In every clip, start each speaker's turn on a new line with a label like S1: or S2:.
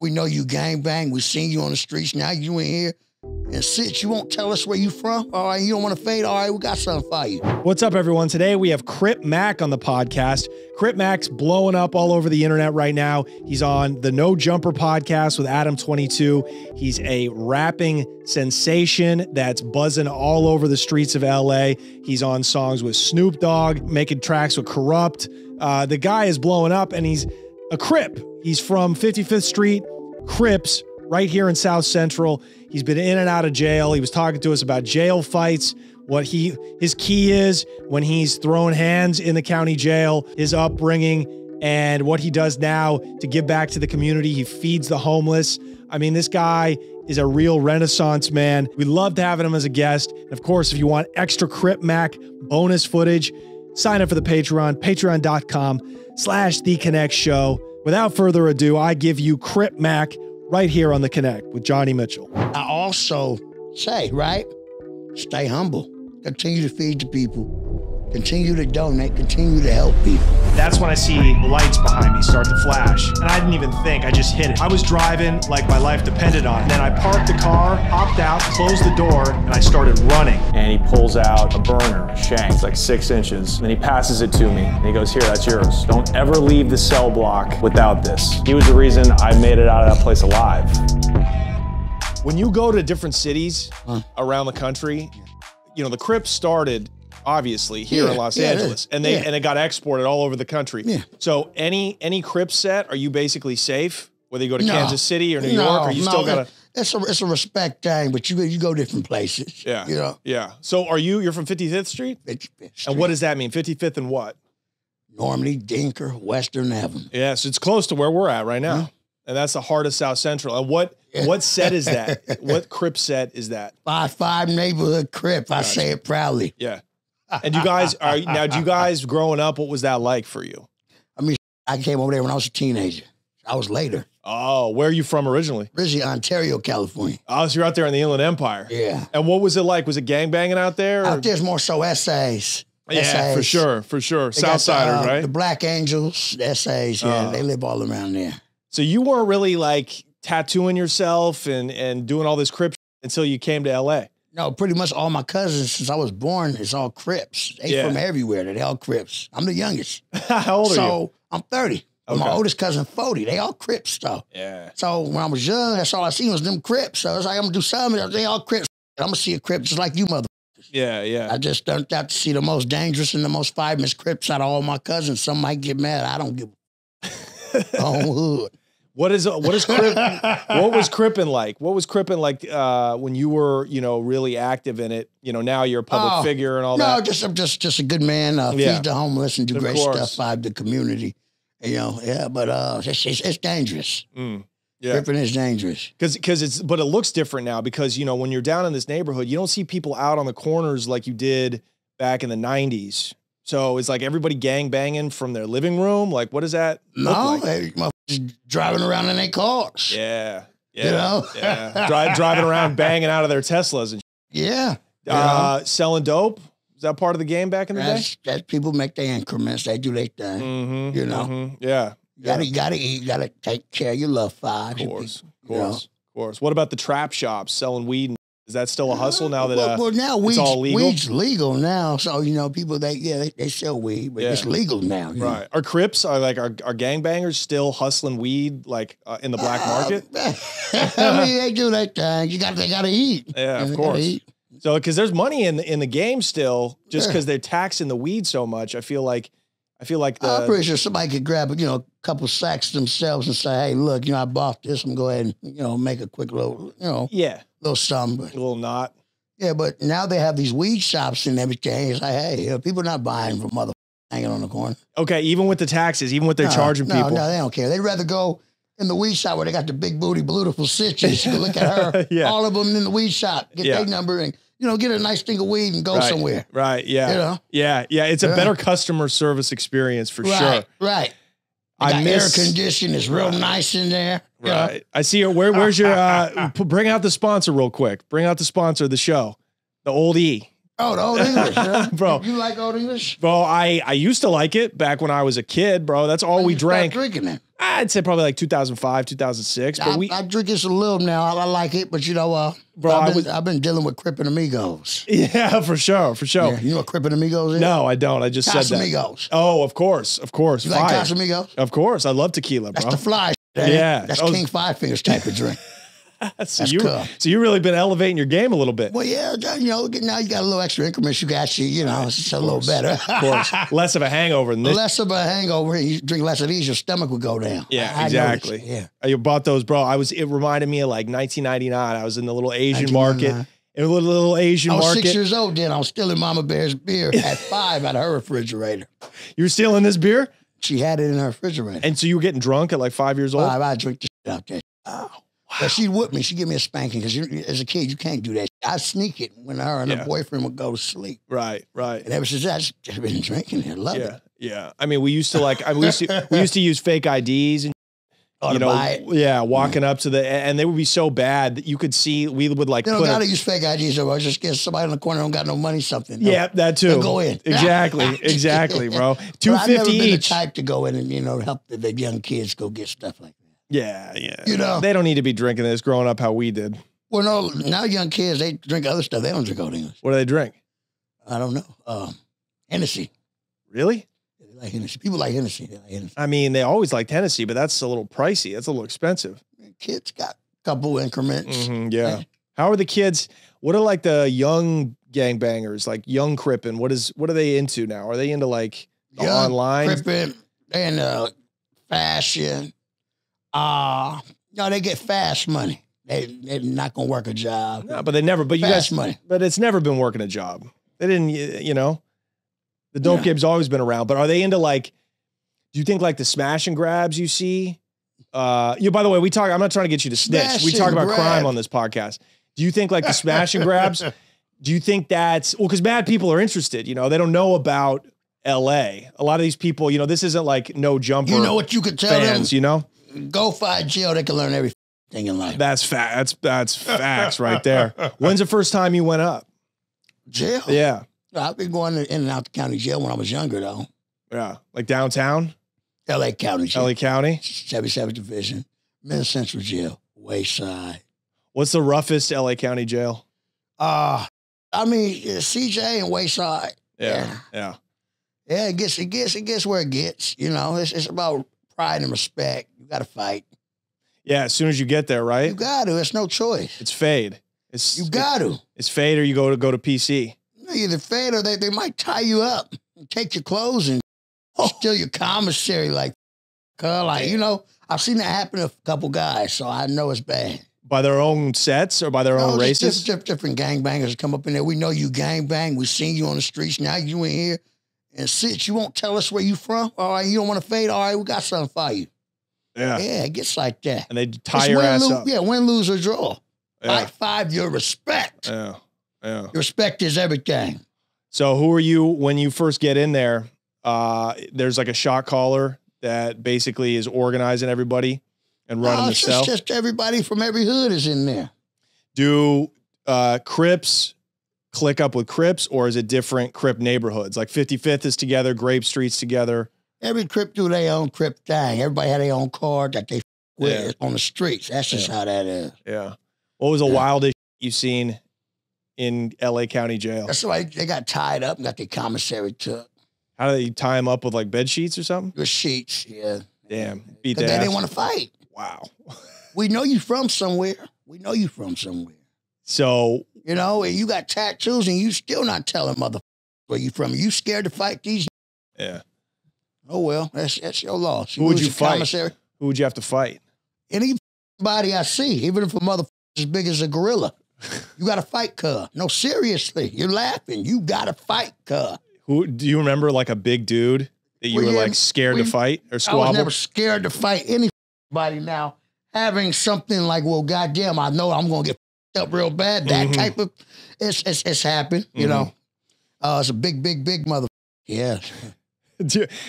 S1: We know you gangbang. We seen you on the streets. Now you in here and sit. You won't tell us where you from? All right, you don't want to fade? All right, we got something for you.
S2: What's up, everyone? Today we have Crip Mac on the podcast. Crip Mac's blowing up all over the internet right now. He's on the No Jumper podcast with Adam22. He's a rapping sensation that's buzzing all over the streets of LA. He's on songs with Snoop Dogg, making tracks with Corrupt. The guy is blowing up, and he's a Crip. He's from 55th Street Crips right here in South Central. He's been in and out of jail. He was talking to us about jail fights, what his key is when he's throwing hands in the county jail, his upbringing, and what he does now to give back to the community. He feeds the homeless. I mean, this guy is a real Renaissance man. We loved having him as a guest. And of course, if you want extra Crip Mac bonus footage, sign up for the Patreon, patreon.com/The Connect Show. Without further ado, I give you Crip Mac right here on The Connect with Johnny Mitchell.
S1: I also say, right, stay humble. Continue to feed the people. Continue to donate. Continue to help people.
S2: That's when I see lights behind me start to flash. And I didn't even think, I just hit it. I was driving like my life depended on it. Then I parked the car, hopped out, closed the door, and I started running.
S3: And he pulls out a burner, a shank, it's like 6 inches. And then he passes it to me. And he goes, here, that's yours. Don't ever leave the cell block without this. He was the reason I made it out of that place alive.
S2: When you go to different cities around the country, you know, the Crips started obviously here in Los Angeles, and it got exported all over the country. Yeah. So any Crip set, are you basically safe? Whether you go to Kansas City or New York, or you still gotta?
S1: It's a respect thing, but you go different places.
S2: Yeah.
S1: You know.
S2: Yeah. So you're from 55th Street?
S1: 55th Street.
S2: And what does that mean? 55th and what?
S1: Normally Dinker, Western Avenue.
S2: Yeah, so it's close to where we're at right now. And that's the heart of South Central. And what set is that? What Crip set is that? 5
S1: neighborhood Crip. I say it proudly.
S2: Yeah. And you guys do you guys growing up, what was that like for you?
S1: I mean, I came over there when I was a teenager. I was later.
S2: Oh, where are you from originally?
S1: Originally Ontario, California.
S2: Oh, so you're out there in the Inland Empire.
S1: Yeah.
S2: And what was it like? Was it gangbanging out there?
S1: Out there's more so essays.
S2: Yeah,
S1: essays.
S2: for sure. Southsiders, right?
S1: The Black Angels, the essays, they live all around there.
S2: So you weren't really like tattooing yourself and doing all this Crip until you came to LA? No,
S1: pretty much all my cousins since I was born, it's all Crips. They from everywhere. They all Crips. I'm the youngest.
S2: How old are you?
S1: So I'm 30. Okay. My oldest cousin 40. They all Crips though.
S2: Yeah.
S1: So when I was young, that's all I seen was them Crips. So I was like, I'm gonna do something. They all Crips. I'm gonna see a Crip just like you motherfuckers.
S2: Yeah. I
S1: just turned out to see the most dangerous and the most famous Crips out of all my cousins. Some might get mad. I don't give a hood.
S2: What was Crippin like? What was Crippin like when you were, really active in it? Now you're a public figure and all that.
S1: No, I'm just a good man. Feed the homeless and do great stuff for the community. But it's dangerous.
S2: Yeah.
S1: Crippin is dangerous.
S2: But it looks different now because, when you're down in this neighborhood, you don't see people out on the corners like you did back in the 90s. So it's like everybody gang banging from their living room. Like, what does that look like?
S1: They driving around in their cars.
S2: Yeah.
S1: Yeah.
S2: Driving around banging out of their Teslas and selling dope. Is that part of the game back in the day?
S1: That people make their increments. They do their thing.
S2: Yeah.
S1: You gotta eat. You gotta take care of your loved ones.
S2: Of course. What about the trap shops selling weed? Is that still a hustle now that
S1: now
S2: it's all legal?
S1: Weed's legal now. So, people, they sell weed, but it's legal now.
S2: Right. Are Crips, are gangbangers still hustling weed like in the black market?
S1: I mean, they do that thing. They gotta eat.
S2: Yeah, of course. So, because there's money in the game still, just because they're taxing the weed so much. I feel like
S1: I'm pretty sure somebody could grab a couple sacks themselves and say, hey, look, I bought this. I'm going to go ahead and, make a quick little, little something.
S2: A little knot.
S1: Yeah, but now they have these weed shops and everything. It's like, hey, people are not buying from motherfuckers hanging on the corner.
S2: Okay, even with the taxes, even what they're charging people.
S1: No, they don't care. They'd rather go in the weed shop where they got the big booty, beautiful stitches. You can look at her, all of them in the weed shop, get their number and, get a nice thing of weed and go somewhere.
S2: Right, yeah. Yeah. It's a better customer service experience for sure.
S1: Right. Air conditioning is real nice in there.
S2: Right. I see you. Where's your, bring out the sponsor real quick. Bring out the sponsor of the show. The Old E.
S1: Oh, the Old English, huh?
S2: Bro.
S1: You like Old English?
S2: Bro, I used to like it back when I was a kid, bro. That's all we drank.
S1: Drinking it.
S2: I'd say probably like 2005, 2006. But
S1: I drink this a little now. I like it, but you know, bro, I've been dealing with Crippin Amigos.
S2: Yeah, for sure.
S1: Yeah, you know what Crippin Amigos is?
S2: No, I don't. I just said that.
S1: Casamigos.
S2: Oh, of course.
S1: You like Casamigos?
S2: Of course. I love tequila, bro.
S1: That's the fly.
S2: Yeah.
S1: That's King Five Fingers type of drink.
S2: So you've really been elevating your game a little bit.
S1: Well, yeah, you know, now you got a little extra increments. You got it's a little better.
S2: Of course. Less of a hangover than this.
S1: Less of a hangover. You drink less of these, your stomach would go down.
S2: Yeah, exactly.
S1: Yeah.
S2: You bought those, bro. It reminded me of like 1999. I was in the little Asian market. In a little Asian market. I was 6 years old then. I was stealing Mama Bear's beer at 5 out of her refrigerator. You were stealing this beer?
S1: She had it in her refrigerator.
S2: And so you were getting drunk at like 5 years old?
S1: 5, I drink the shit out there. Oh. Wow. But she'd whip me. She'd give me a spanking because as a kid, you can't do that. I'd sneak it when her and her boyfriend would go to sleep.
S2: Right.
S1: And ever since that, I've just been drinking it. Love it.
S2: Yeah. I mean, we used to use fake IDs and walking up to and they would be so bad that you could see we would like.
S1: They don't gotta use fake IDs. Or just get somebody in the corner who don't got no money. Something.
S2: Yeah, that too.
S1: They'll go in.
S2: Exactly, bro. $250
S1: I've never been the
S2: each.
S1: type to go in and help the young kids go get stuff like that.
S2: Yeah.
S1: You know,
S2: they don't need to be drinking this growing up how we did.
S1: Well, no, now young kids, they drink other stuff. They don't drink Old English.
S2: What do they drink?
S1: I don't know. Hennessy.
S2: Really?
S1: They like Hennessy. People like Hennessy. They like Hennessy.
S2: I mean, they always like Hennessy, but that's a little pricey. That's a little expensive.
S1: Kids got a couple increments.
S2: Yeah. How are the kids? What are like the young gangbangers, like young Crippin? What are they into now? Are they into like the online?
S1: Crippin and fashion. No, they get fast money. They're not gonna work a job.
S2: No, but they never. But
S1: fast money.
S2: But it's never been working a job. They didn't. The dope game's always been around. But are they into like? Do you think like the smash and grabs you see? By the way, we talk. I'm not trying to get you to snitch. We talk about crime on this podcast. Do you think like the smash and grabs? Do you think that's because mad people are interested? They don't know about L.A. A lot of these people, this isn't like No Jumper.
S1: You know what you could tell
S2: fans,
S1: them? Go fight jail. They can learn everything in life.
S2: That's that's facts right there. When's the first time you went up?
S1: Jail?
S2: Yeah.
S1: I've been going in and out the county jail when I was younger, though.
S2: Yeah. Like downtown?
S1: L.A. County jail.
S2: L.A. County?
S1: 77th Division. Men's Central Jail. Wayside.
S2: What's the roughest L.A. County jail?
S1: I mean, CJ and Wayside.
S2: Yeah.
S1: Yeah, it gets where it gets. It's about pride and respect. You got to fight.
S2: Yeah, as soon as you get there, right?
S1: You got to. It's no choice.
S2: It's fade.
S1: You got to.
S2: It's fade or you go to PC.
S1: Either fade or they might tie you up and take your clothes and steal your commissary like, I've seen that happen to a couple guys, so I know it's bad.
S2: By their own sets or by their own races?
S1: Different gangbangers come up in there. We know you gangbang. We've seen you on the streets. Now you in here and sit. You won't tell us where you from? All right, you don't want to fade? All right, we got something for you.
S2: Yeah.
S1: Yeah, it gets like that.
S2: And they tie your ass up.
S1: Yeah, win, lose, or draw. Yeah. Five, your respect.
S2: Yeah.
S1: Your respect is everything.
S2: So who are you when you first get in there? There's like a shot caller that basically is organizing everybody and running the cell.
S1: Just everybody from every hood is in there.
S2: Do Crips click up with Crips, or is it different Crip neighborhoods? Like 55th is together, Grape Street's together.
S1: Every Crip do their own Crip thing. Everybody had their own card that they with on the streets. That's just how that is.
S2: Yeah. What was the wildest you've seen in L.A. County jail?
S1: That's why they got tied up and got their commissary took.
S2: How do they tie them up with like bed sheets or something?
S1: With sheets, yeah.
S2: Damn. Beat
S1: that.
S2: They
S1: didn't want to fight.
S2: Wow.
S1: We know you from somewhere.
S2: So,
S1: and you got tattoos and you still not telling motherfuckers where you from. You scared to fight these?
S2: Yeah.
S1: Oh, well, that's your loss.
S2: Who would you fight?
S1: Commissary.
S2: Who would you have to fight?
S1: Anybody I see, even if a motherfucker as big as a gorilla. You got to fight, cuz. No, seriously. You're laughing. You got to fight, cuz.
S2: Who do you remember, like a big dude that you were like scared to fight or squabble?
S1: I was never scared to fight anybody. Now, having something like, well, goddamn, I know I'm going to get up real bad. That type of, it's happened, it's a big motherfucker. Yeah.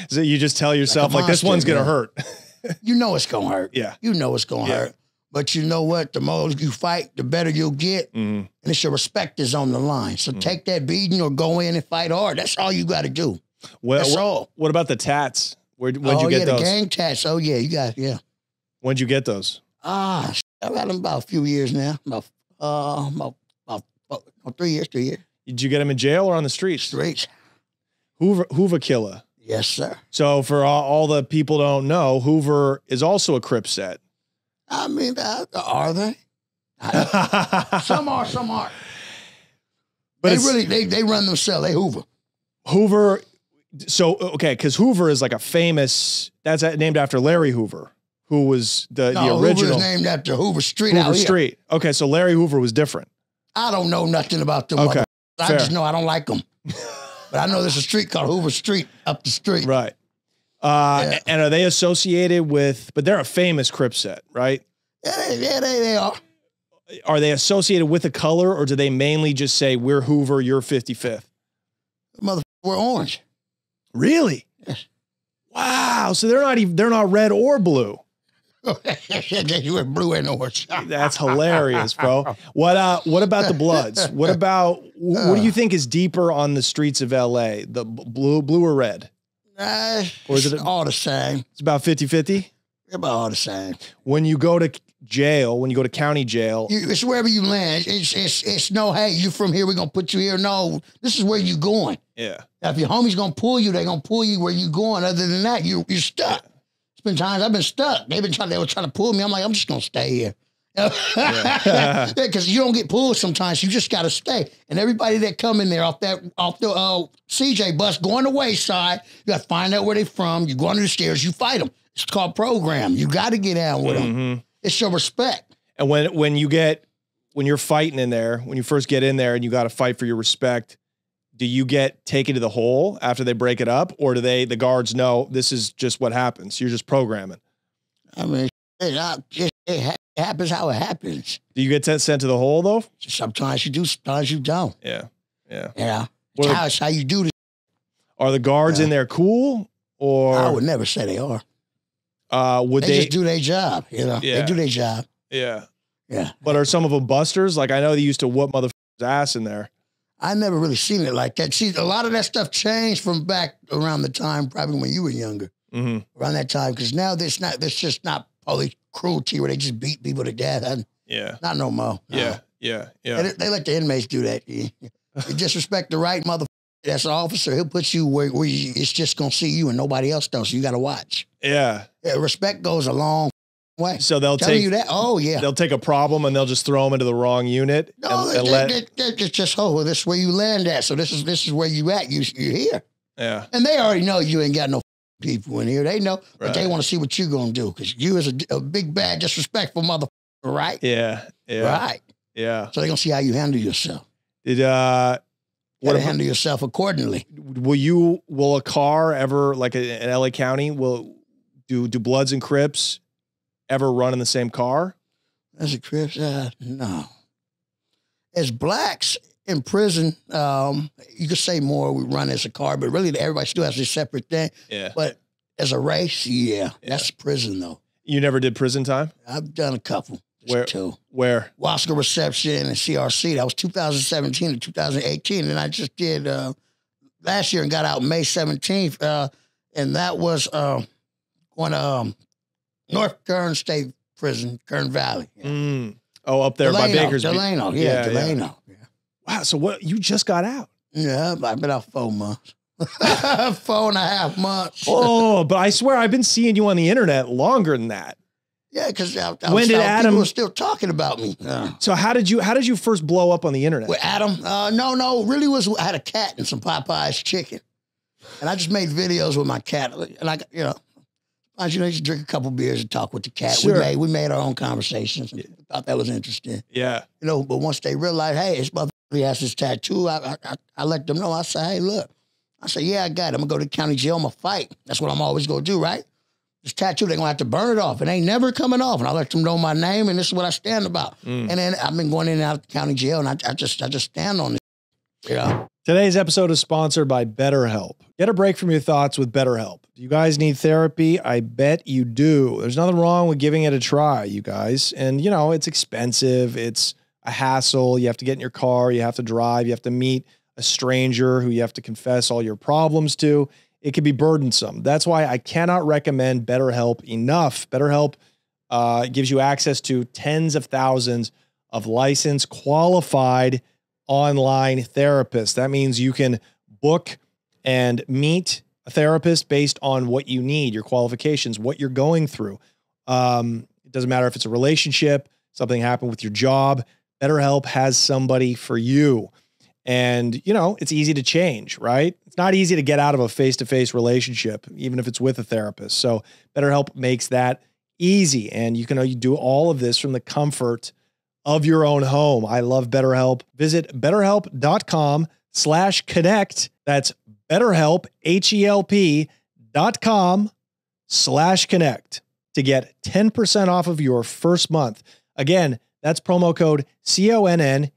S2: So you just tell yourself, like this one's going to hurt.
S1: You know it's going to hurt.
S2: Yeah.
S1: You know it's going to hurt. But you know what? The more you fight, the better you'll get. And it's your respect is on the line. So take that beating or go in and fight hard. That's all you got to do.
S2: Well,
S1: That's all.
S2: What about the tats? When'd you get those?
S1: The gang tats. Oh, yeah, you got, yeah.
S2: When'd you get those?
S1: I've had them about a few years now. About 3 years, 3 years.
S2: Did you get them in jail or on the streets?
S1: Streets.
S2: Hoover killer.
S1: Yes, sir.
S2: So for all the people don't know, Hoover is also a Crip set.
S1: I mean, are they? Some are, some aren't. But they run themselves. They Hoover.
S2: Hoover. So, okay, because Hoover is like a famous, that's named after Larry Hoover, who was the original.
S1: Hoover is named after Hoover Street
S2: Hoover
S1: out here.
S2: Street. Okay, so Larry Hoover was different.
S1: I don't know nothing about them.
S2: Okay,
S1: I just know I don't like them. But I know there's a street called Hoover Street up the street.
S2: Right. And are they associated with, but they're a famous Crip set, right?
S1: Yeah, they are.
S2: Are they associated with a color, or do they mainly just say, we're Hoover, you're 55th?
S1: Motherfucker, we're orange.
S2: Really?
S1: Yes.
S2: Wow. So they're not red or blue.
S1: You were blue and orange.
S2: That's hilarious, bro. What about the Bloods? What do you think is deeper on the streets of LA? The blue or red?
S1: Or is it all the same?
S2: It's about 50-50?
S1: About all the same.
S2: When you go to jail, when you go to county jail,
S1: it's wherever you land. It's no, hey, you from here, we're gonna put you here. No, this is where you going.
S2: Yeah.
S1: Now, if your homie's gonna pull you, they're gonna pull you where you going. Other than that, you're stuck. It's been times I've been stuck. They were trying to pull me. I'm like, I'm just gonna stay here. Because you don't get pulled sometimes. You just gotta stay. And everybody that come in there off the CJ bus going the wayside, you gotta find out where they from. You go under the stairs, you fight them. It's called program. You gotta get down with them. It's your respect.
S2: And when you're fighting in there, when you first get in there and you got to fight for your respect, do you get taken to the hole after they break it up, or do the guards know this is just what happens? You're just programming. I mean,
S1: it happens how it happens.
S2: Do you get sent to the hole though?
S1: Sometimes you do, sometimes you don't.
S2: Yeah.
S1: It's how you do this.
S2: Are the guards in there cool, or?
S1: I would never say they are. They just do their job, you know.
S2: Yeah.
S1: They do their job.
S2: Yeah.
S1: Yeah.
S2: But are some of them busters? Like, I know they used to whoop motherfuckers' ass in there.
S1: I never really seen it like that. See, a lot of that stuff changed from back around the time, probably when you were younger. Around that time, because now there's just not police cruelty where they just beat people to death. Not no more. No.
S2: Yeah.
S1: They let the inmates do that. You disrespect the right motherfucker that's an officer, he'll put you where it's just going to see you and nobody else does. So you got to watch.
S2: Yeah.
S1: Respect goes a long way.
S2: So they'll
S1: take you that. Oh yeah.
S2: They'll take a problem and they'll just throw them into the wrong unit.
S1: No, they're just this is where you land at. So this is where you at. You're here.
S2: Yeah.
S1: And they already know you ain't got no people in here. They know, but they want to see what you're going to do because you is a big, bad, disrespectful motherfucker, right?
S2: Yeah.
S1: Right.
S2: Yeah.
S1: So they're going to see how you handle yourself. Handle yourself accordingly.
S2: Will a car ever, like in LA County, do Bloods and Crips ever run in the same car?
S1: As a Crips, no. As blacks in prison, you could say more we run as a car, but really everybody still has a separate thing.
S2: Yeah.
S1: But as a race, that's prison though.
S2: You never did prison time?
S1: I've done a couple. Two.
S2: Where?
S1: Wasco Reception and CRC. That was 2017 to 2018. And I just did last year and got out May 17th. And that was going to North Kern State Prison, Kern Valley. Yeah.
S2: Oh, up there by Bakersfield.
S1: Delano. Delano. Yeah.
S2: Wow. So what? You just got out?
S1: Yeah, I've been out 4 months. 4.5 months.
S2: Oh, but I swear I've been seeing you on the internet longer than that.
S1: Yeah, because
S2: people
S1: were still talking about me.
S2: So how did you first blow up on the internet?
S1: With Adam? No, really I had a cat and some Popeye's chicken. And I just made videos with my cat. And you just drink a couple beers and talk with the cat.
S2: Sure.
S1: We made our own conversations. And thought that was interesting.
S2: Yeah.
S1: But once they realized, hey, this motherfucker has this tattoo, I let them know. I said, hey, look. I said, yeah, I got it. I'm going to go to the county jail. I'm going to fight. That's what I'm always going to do, right? This tattoo, they're going to have to burn it off. It ain't never coming off. And I let them know my name, and this is what I stand about. And then I've been going in and out of the county jail, and I just stand on it. Yeah.
S2: Today's episode is sponsored by BetterHelp. Get a break from your thoughts with BetterHelp. Do you guys need therapy? I bet you do. There's nothing wrong with giving it a try, you guys. And, you know, it's expensive. It's a hassle. You have to get in your car. You have to drive. You have to meet a stranger who you have to confess all your problems to. It can be burdensome. That's why I cannot recommend BetterHelp enough. BetterHelp gives you access to tens of thousands of licensed, qualified online therapists. That means you can book and meet a therapist based on what you need, your qualifications, what you're going through. It doesn't matter if it's a relationship, something happened with your job. BetterHelp has somebody for you. And, you know, it's easy to change, right? It's not easy to get out of a face-to-face relationship, even if it's with a therapist. So BetterHelp makes that easy. And you can do all of this from the comfort of your own home. I love BetterHelp. Visit BetterHelp.com/connect. That's BetterHelp, HELP.com/connect to get 10% off of your first month. Again, that's promo code CONNECT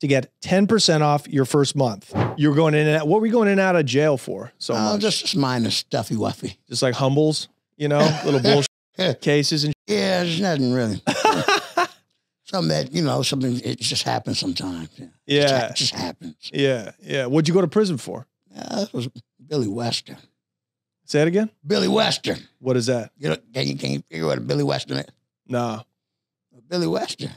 S2: to get 10% off your first month. You're going in and out. What were you going in and out of jail for? So much?
S1: Just minor stuffy wuffy.
S2: Just like humbles, you know, little bullshit cases and
S1: yeah, there's nothing really. Something that, you know, something, it just happens sometimes.
S2: Yeah.
S1: It just happens.
S2: Yeah. Yeah. What'd you go to prison for?
S1: It was Billy Western.
S2: Say it again?
S1: Billy Western.
S2: What is that?
S1: You know, can you figure out what a Billy Western is?
S2: No.
S1: Billy Western.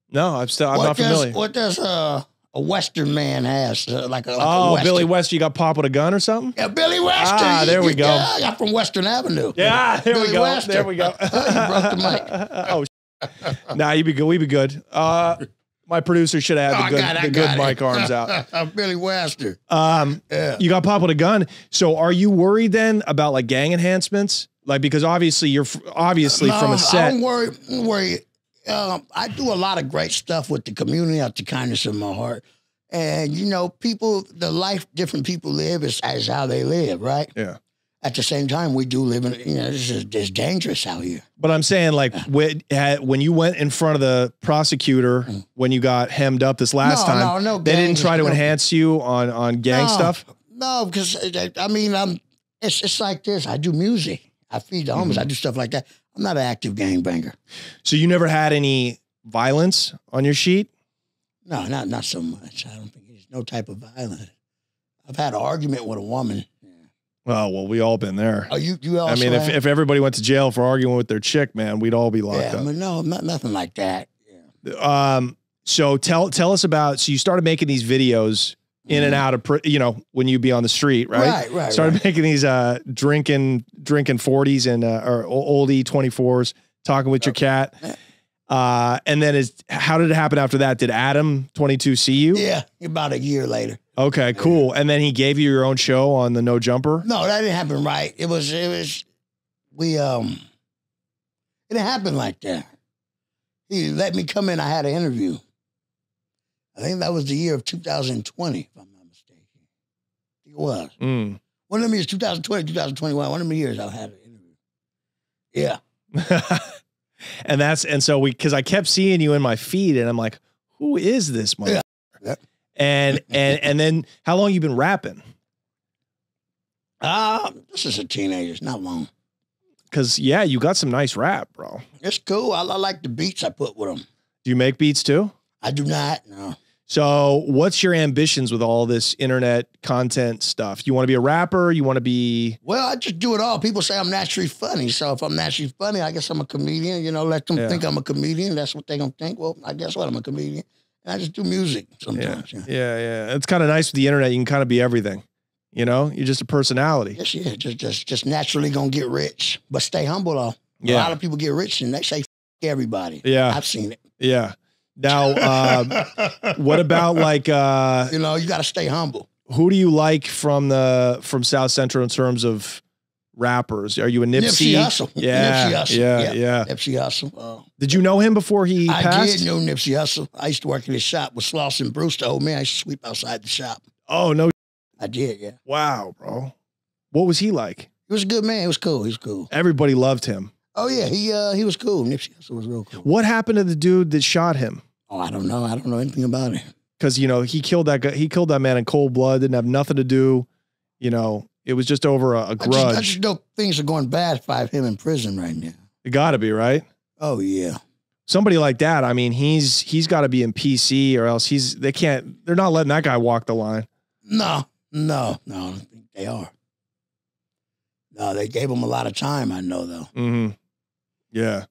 S2: No, I'm not familiar.
S1: What does a Western man has? Like a
S2: Western. Billy Western, you got popped with a gun or something?
S1: Yeah, Billy Western.
S2: Ah, there we go.
S1: Yeah, I'm from Western Avenue.
S2: Yeah, there
S1: Billy
S2: we go.
S1: Western.
S2: There we go.
S1: You broke the mic.
S2: Oh, nah, you'd be good. We'd be good. My producer should have had the good mic arms out.
S1: Billy Western.
S2: Yeah. You got popped with a gun. So are you worried then about like gang enhancements? Like, because obviously you're from a set.
S1: I'm worried. I do a lot of great stuff with the community out the kindness of my heart. And, you know, the life different people live is how they live, right?
S2: Yeah.
S1: At the same time, we do live in, you know, it's dangerous out here.
S2: But I'm saying, like, when you went in front of the prosecutor, when you got hemmed up this last time, they didn't try to enhance you on gang stuff?
S1: No, because, I mean, it's like this. I do music. I feed the homeless. I do stuff like that. I'm not an active gangbanger.
S2: So you never had any violence on your sheet?
S1: No, not so much. I don't think there's no type of violence. I've had an argument with a woman.
S2: Oh, well, we all been there.
S1: Oh, you also
S2: I mean, if everybody went to jail for arguing with their chick, man, we'd all be locked up.
S1: I mean, no, nothing like that.
S2: Yeah. So tell us about, so you started making these videos in and out of, you know, when you'd be on the street, right?
S1: Right.
S2: Started making these drinking 40s and or oldie 24s, talking with your cat. And then how did it happen after that? Did Adam 22 see you?
S1: Yeah, about a year later.
S2: Okay, cool. And then he gave you your own show on the No Jumper?
S1: No, that didn't happen right. It didn't happen like that. He let me come in. I had an interview. I think that was the year of 2020, if I'm not mistaken. It was. One of them years, 2020, 2021, one of them years I had an interview. Yeah.
S2: And so because I kept seeing you in my feed and I'm like, who is this motherfucker?
S1: Yeah.
S2: And then how long you been rapping?
S1: This is a teenager. It's not long.
S2: Cause yeah, you got some nice rap, bro.
S1: It's cool. I like the beats I put with them.
S2: Do you make beats too?
S1: I do not, no.
S2: So what's your ambitions with all this internet content stuff? You want to be a rapper? You want to be...
S1: Well, I just do it all. People say I'm naturally funny. So if I'm naturally funny, I guess I'm a comedian. You know, let them think I'm a comedian. That's what they're going to think. Well, I guess what? I'm a comedian. And I just do music sometimes.
S2: Yeah. It's kind of nice with the internet. You can kind of be everything. You know, you're just a personality.
S1: Yes, yeah. Just naturally going to get rich. But stay humble, though.
S2: Yeah.
S1: A lot of people get rich and they say, everybody.
S2: Yeah.
S1: I've seen it.
S2: Yeah. Now, what about like,
S1: you know, you got to stay humble.
S2: Who do you like from South Central in terms of rappers? Are you a Nipsey?
S1: Nipsey Hussle.
S2: Yeah.
S1: Nipsey Hussle.
S2: Yeah.
S1: Nipsey Hussle.
S2: Did you know him before he passed?
S1: I did know Nipsey Hussle. I used to work in his shop with Sloss and Bruce, the old man. I used to sweep outside the shop.
S2: Oh, no.
S1: I did, yeah.
S2: Wow, bro. What was he like?
S1: He was a good man. He was cool. He was cool.
S2: Everybody loved him.
S1: Oh, yeah. He was cool. Nipsey Hussle was real cool.
S2: What happened to the dude that shot him?
S1: Oh, I don't know. I don't know anything about it.
S2: Because, you know, he killed that guy. He killed that man in cold blood. Didn't have nothing to do. You know, it was just over a grudge.
S1: I just know things are going bad if I have him in prison right now.
S2: It got to be, right?
S1: Oh, yeah.
S2: Somebody like that, I mean, he's got to be in PC or else they're not letting that guy walk the line.
S1: No, I don't think they are. No, they gave him a lot of time, I know, though.
S2: Mm-hmm. Yeah.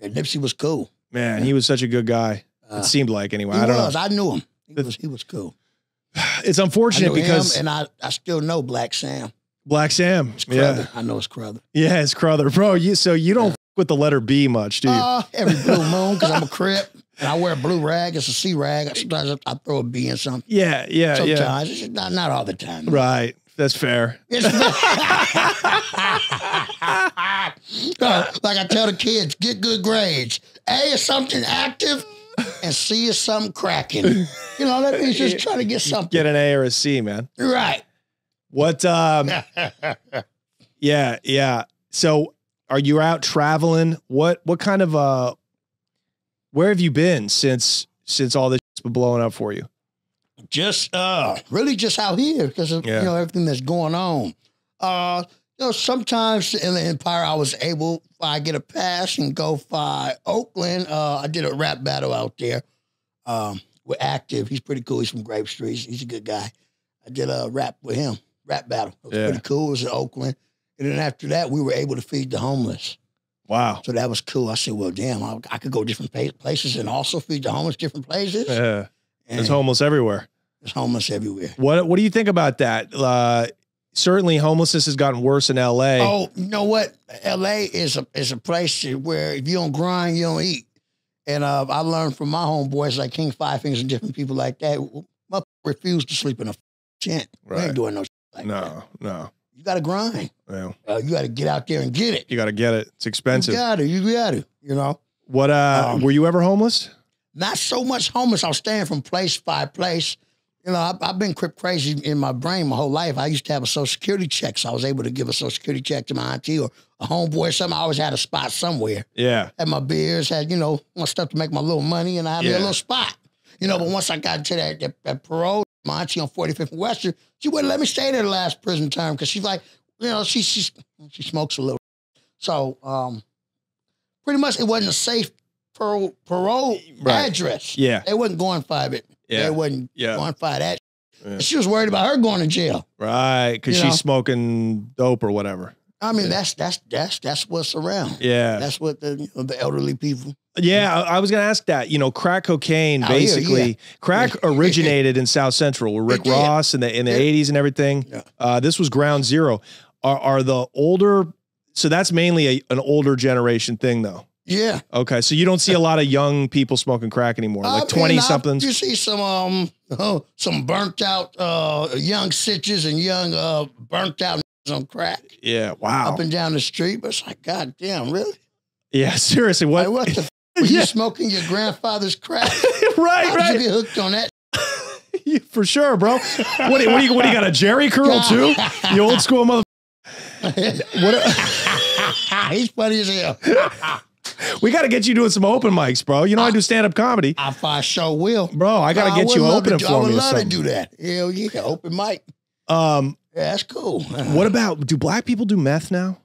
S1: And Nipsey was cool.
S2: Man, he was such a good guy. It seemed like, anyway. I don't know.
S1: I knew him. He was cool.
S2: It's unfortunate because...
S1: and I still know Black Sam.
S2: Black Sam.
S1: Yeah. I know it's Crother.
S2: Yeah, it's Crother. Bro, so you don't with the letter B much, do you?
S1: Every blue moon, because I'm a Crip. And I wear a blue rag. It's a C rag. Sometimes I throw a B in something.
S2: Yeah.
S1: Sometimes. It's not all the time.
S2: Right. That's fair.
S1: Like I tell the kids, get good grades. A is something active, and C is something cracking. You know, that means just trying to get something.
S2: Get an A or a C, man.
S1: Right.
S2: What, yeah. So are you out traveling? What kind of, where have you been since all this has been blowing up for you?
S1: Just, really just out here because of, you know, everything that's going on. You know, sometimes in the Empire, I was able, if I get a pass and go by Oakland, I did a rap battle out there with Active. He's pretty cool. He's from Grape Street. He's a good guy. I did a rap with him, rap battle. It was pretty cool. It was in Oakland. And then after that, we were able to feed the homeless.
S2: Wow.
S1: So that was cool. I said, well, damn, I could go different places and also feed the homeless different places.
S2: Yeah. There's homeless everywhere.
S1: There's homeless everywhere.
S2: What do you think about that? Certainly homelessness has gotten worse in LA.
S1: Oh, you know what? LA is a place where if you don't grind, you don't eat. And I learned from my homeboys like King Five Fingers and different people like that. Motherfucker refuse to sleep in a tent. Right. We ain't doing no shit like that. No. You got to grind. Yeah. You got to get out there and get it.
S2: You got to get it. It's expensive.
S1: You got to, you know.
S2: What, were you ever homeless?
S1: Not so much homeless. I was staying from place by place. You know, I've been Crip crazy in my brain my whole life. I used to have a Social Security check, so I was able to give a Social Security check to my auntie or a homeboy or something. I always had a spot somewhere. Yeah. Had my beers, had, you know, my stuff to make my little money, and I had me a little spot. You know, but once I got to that parole, my auntie on 45th and Western, she wouldn't let me stay there the last prison term because she's like, you know, she smokes a little. So pretty much it wasn't a safe parole address. Yeah. They wasn't going for it. Yeah. They wasn't going for that. Yeah. She was worried about her going to jail. Right. Because she's smoking dope or whatever. I mean, that's what's around. Yeah. That's what the elderly people. Yeah, I was going to ask that. You know, crack cocaine, basically. Crack originated in South Central with Rick Ross in the 80s and everything. Yeah. This was ground zero. Are the older, so that's mainly an older generation thing, though. Yeah. Okay, so you don't see a lot of young people smoking crack anymore, like 20-somethings? You see some burnt out young sitches and young burnt out on crack. Yeah, wow. Up and down the street, but it's like, God damn, really? Yeah, seriously, what? Like, what the were you smoking your grandfather's crack? Right. You get hooked on that. For sure, bro. What do you got, a Jerry curl too? The old school mother. He's funny as hell. We got to get you doing some open mics, bro. You know, I do stand-up comedy. I sure will. Bro, I got to get you opening for me. I would love to do that. Hell yeah, open mic. Yeah, that's cool. What about, do black people do meth now?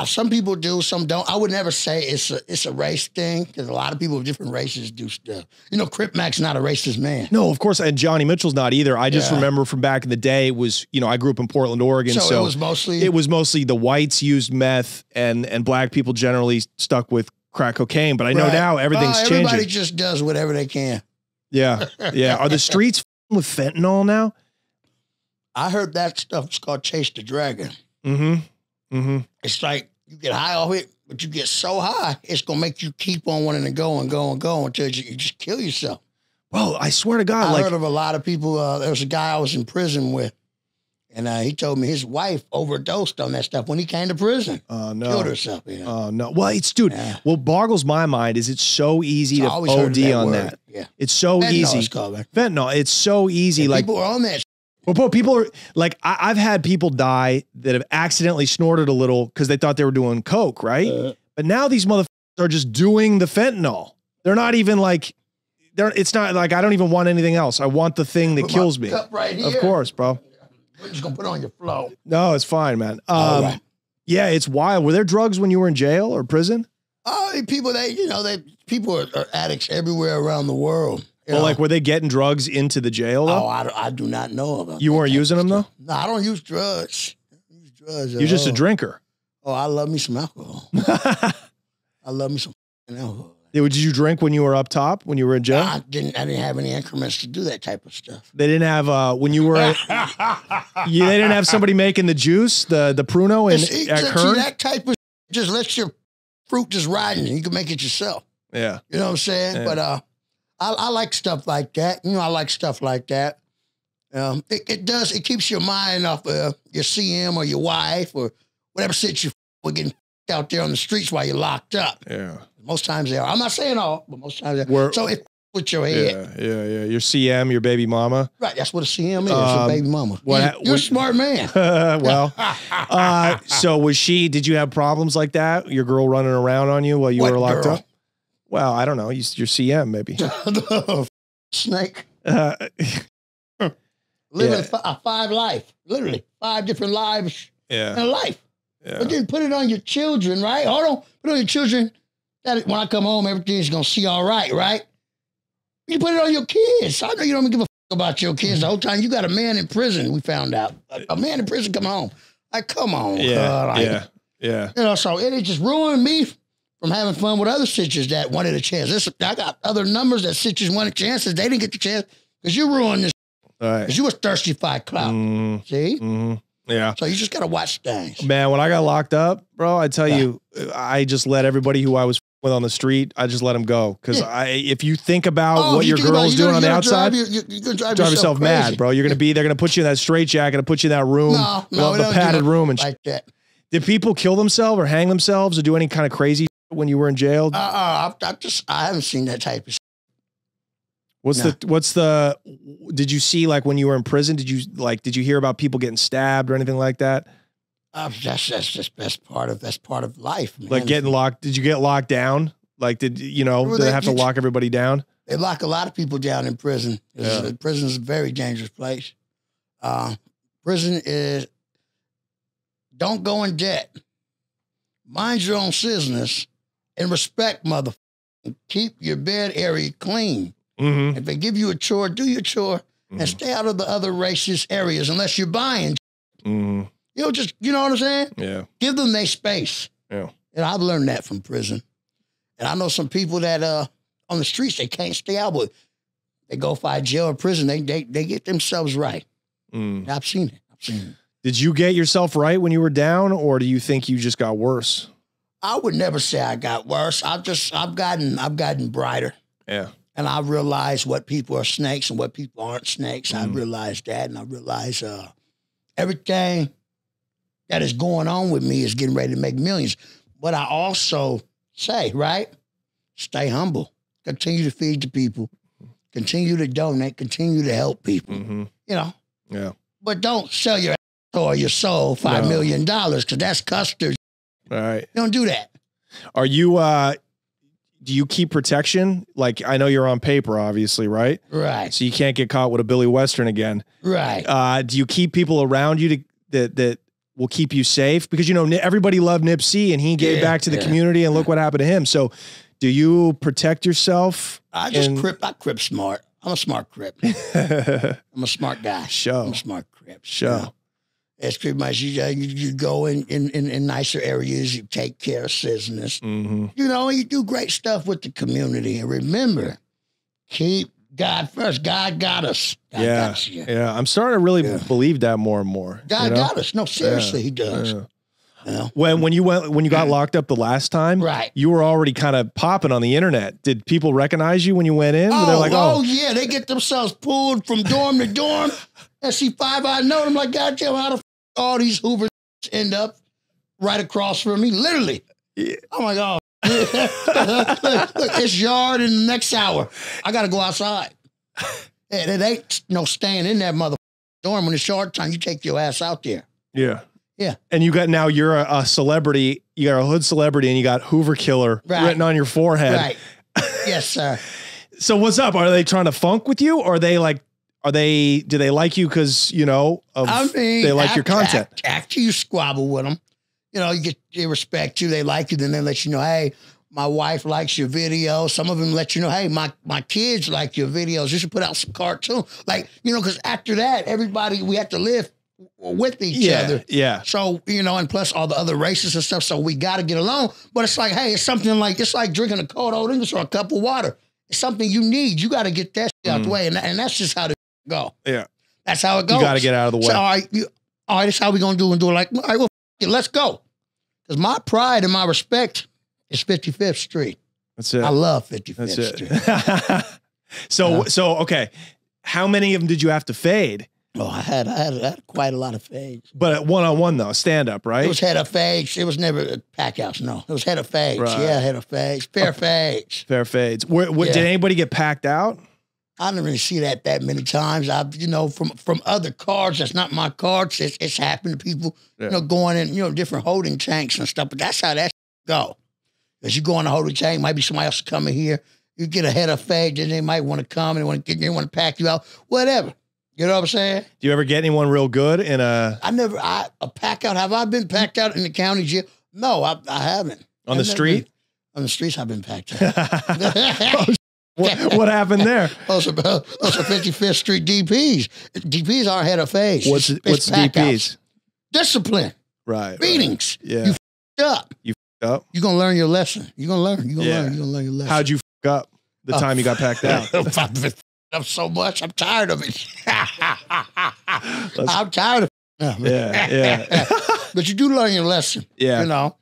S1: Some people do, some don't. I would never say it's a race thing because a lot of people of different races do stuff. You know, Crip Mac's not a racist man. No, of course, and Johnny Mitchell's not either. I just remember from back in the day, it was, you know, I grew up in Portland, Oregon, so it was mostly the whites used meth and black people generally stuck with crack cocaine. But I know now everything's changing. Everybody just does whatever they can. Yeah, yeah. Are the streets with fentanyl now? I heard that stuff is called Chase the Dragon. Mm-hmm. Mm-hmm. It's like you get high off it, but you get so high, it's going to make you keep on wanting to go and go and go until you just kill yourself. Bro, I swear to God. I heard of a lot of people. There was a guy I was in prison with, and he told me his wife overdosed on that stuff when he came to prison. No. Killed herself. You know? Oh, no. Well, it's, dude, what boggles my mind is it's so easy to OD on that. Yeah. It's so Fentanyl easy. Fentanyl. It's so easy. Like people are on that. Well, people are like, I've had people die that have accidentally snorted a little because they thought they were doing coke, right? But now these motherfuckers are just doing the fentanyl. They're not even like,
S2: it's not like I don't even want anything else. I want the thing that kills me.
S1: Cup right here.
S2: Of course, bro.
S1: We're just gonna put it on your flow.
S2: No, it's fine, man.
S1: Right.
S2: Yeah, it's wild. Were there drugs when you were in jail or prison?
S1: People, people are addicts everywhere around the world.
S2: Well, like, were they getting drugs into the jail, though?
S1: Oh, I do not know about
S2: You weren't using them, though?
S1: No, I don't use drugs.
S2: You're just a drinker.
S1: Oh, I love me some alcohol. I love me some alcohol.
S2: Yeah, did you drink when you were up top, when you were in jail?
S1: I didn't have any increments to do that type of stuff.
S2: They didn't have, when you were, they didn't have somebody making the juice, the Pruno at Kern?
S1: That type of just let your fruit just ride and you can make it yourself.
S2: Yeah.
S1: You know what I'm saying? Yeah. But I like stuff like that. I like stuff like that. It keeps your mind off your CM or your wife or whatever shit you were getting out there on the streets while you're locked up.
S2: Yeah.
S1: Most times they are. I'm not saying all, but most times they are. So it with your head.
S2: Yeah. Your CM, your baby mama.
S1: Right. That's what a CM is, a baby mama. You're a smart man.
S2: Well, so did you have problems like that? Your girl running around on you while you were locked up? Well, I don't know. You're CM, maybe.
S1: Snake. Living a 5 life. Literally 5 different lives in a life. Yeah. But then put it on your children, right? Hold on. Put it on your children. That when I come home, everything's going to see all right, right? You put it on your kids. I know you don't give a fuck about your kids the whole time. You got a man in prison, we found out. A man in prison come home. Like, come on.
S2: Yeah.
S1: So it just ruined me from having fun with other stitches that wanted a chance. I got other numbers that stitches wanted chances. They didn't get the chance because you ruined this.
S2: Right.
S1: Because you was thirsty for clout. See?
S2: Mm-hmm. Yeah.
S1: So you just got to watch things.
S2: Man, when I got locked up, bro, I tell you, I just let everybody who I was with on the street, I just let them go. Because if you think about what your girl's doing on the outside, you're going to drive yourself mad, bro. They're going to put you in that straitjacket and put you in that room, the padded room and
S1: like that.
S2: Did people kill themselves or hang themselves or do any kind of crazy when you were in jail?
S1: I haven't seen that type of
S2: did you see, like, when you were in prison, did you hear about people getting stabbed or anything like that?
S1: That's part of life, man.
S2: Like getting locked. Did you get locked down? Like, did they have to lock everybody down?
S1: They lock a lot of people down in prison. Prison is a very dangerous place. Prison is, don't go in debt. Mind your own business and respect, motherfucker. Keep your bed area clean.
S2: Mm-hmm.
S1: If they give you a chore, do your chore and stay out of the other racist areas unless you're buying.
S2: Mm-hmm.
S1: You know what I'm saying?
S2: Yeah.
S1: Give them their space.
S2: Yeah.
S1: And I've learned that from prison. And I know some people that on the streets, they can't stay out, but they go fight jail or prison. They get themselves right. I've seen it.
S2: Did you get yourself right when you were down, or do you think you just got worse?
S1: I would never say I got worse. I've gotten brighter.
S2: Yeah.
S1: And I realized what people are snakes and what people aren't snakes. I realized that, and I realized everything that is going on with me is getting ready to make millions. But I also say, right, stay humble. Continue to feed the people. Continue to donate. Continue to help people.
S2: Mm-hmm.
S1: Yeah. But don't sell your or your soul $5 million because that's custard.
S2: All right.
S1: Don't do that.
S2: Are you, do you keep protection? Like, I know you're on paper, obviously, right?
S1: Right.
S2: So you can't get caught with a Billy Western again.
S1: Right.
S2: Do you keep people around you that will keep you safe? Because, everybody loved Nipsey and he gave back to the community and look what happened to him. So do you protect yourself?
S1: I crip smart. I'm a smart crip. I'm a smart guy. I'm a smart crip. It's pretty much you go in nicer areas, you take care of business.
S2: Mm-hmm.
S1: You do great stuff with the community. And remember, keep God first. God got us. God got us here.
S2: Yeah. I'm starting to really believe that more and more.
S1: God got us. No, seriously, he does.
S2: Yeah. When you got locked up the last time,
S1: right? You
S2: were already kind of popping on the internet. Did people recognize you when you went in? They're like,
S1: yeah, they get themselves pulled from dorm to dorm. SC5, I know them like, goddamn, how the all these Hoovers end up right across from me, literally. Yeah. Oh my God. Look, it's yard in the next hour. I got to go outside. It ain't no staying in that mother dorm. When it's short time, you take your ass out there.
S2: Yeah.
S1: Yeah.
S2: And you're a celebrity. You got a hood celebrity and you got Hoover Killer written on your forehead.
S1: Right. Yes, sir.
S2: So what's up? Are they trying to funk with you? Or are they like, do they like you because, you know, they like your content?
S1: After you squabble with them, you know, they respect you, they like you, then they let you know, hey, my wife likes your videos. Some of them let you know, hey, my kids like your videos. You should put out some cartoons. Like, you know, because after that, we have to live with each other.
S2: Yeah.
S1: So, you know, and plus all the other races and stuff. So we got to get along. But it's like, hey, it's something like, it's like drinking a cold old English or a cup of water. It's something you need. You got to get that shit out the way. And that's just how go.
S2: Yeah.
S1: That's how it goes.
S2: You got to get out of the way.
S1: So, all right, that's how we going to do and do it. Like, all right, well, let's go. Because my pride and my respect is 55th Street.
S2: That's it.
S1: I love 55th Street.
S2: So, okay. How many of them did you have to fade?
S1: Oh, I had quite a lot of fades.
S2: But one-on-one though, stand-up, right?
S1: It was head of fades. It was never a pack house, no. It was head of fades.
S2: Right.
S1: Yeah, head of fades. Fair fades.
S2: Fair fades. Did anybody get packed out?
S1: I didn't really see that many times. You know, from other cards, that's not my cards. It's happened to people, you know, going in, you know, different holding tanks and stuff. But that's how that go. As you go in the holding tank, might be somebody else coming here. You get a head of fade, then they might want to come and they want to pack you out, whatever. You know what I'm saying?
S2: Do you ever get anyone real good in a?
S1: A pack out. Have I been packed out in the county jail? No, I haven't.
S2: On the street?
S1: On the streets, I've been packed out.
S2: What happened there?
S1: Those are 55th Street DPs. DPs are head of phase.
S2: What's DPs?
S1: Discipline.
S2: Right.
S1: Beatings.
S2: Right. Yeah.
S1: You f***ed up.
S2: You f***ed up.
S1: You're going to learn your lesson. You're going to learn. You're going to learn. You're going to learn your lesson.
S2: How'd you f*** up the time you got packed out?
S1: I've been up so much. I'm tired of it. I'm tired of it.
S2: Yeah.
S1: But you do learn your lesson.
S2: Yeah.
S1: You know.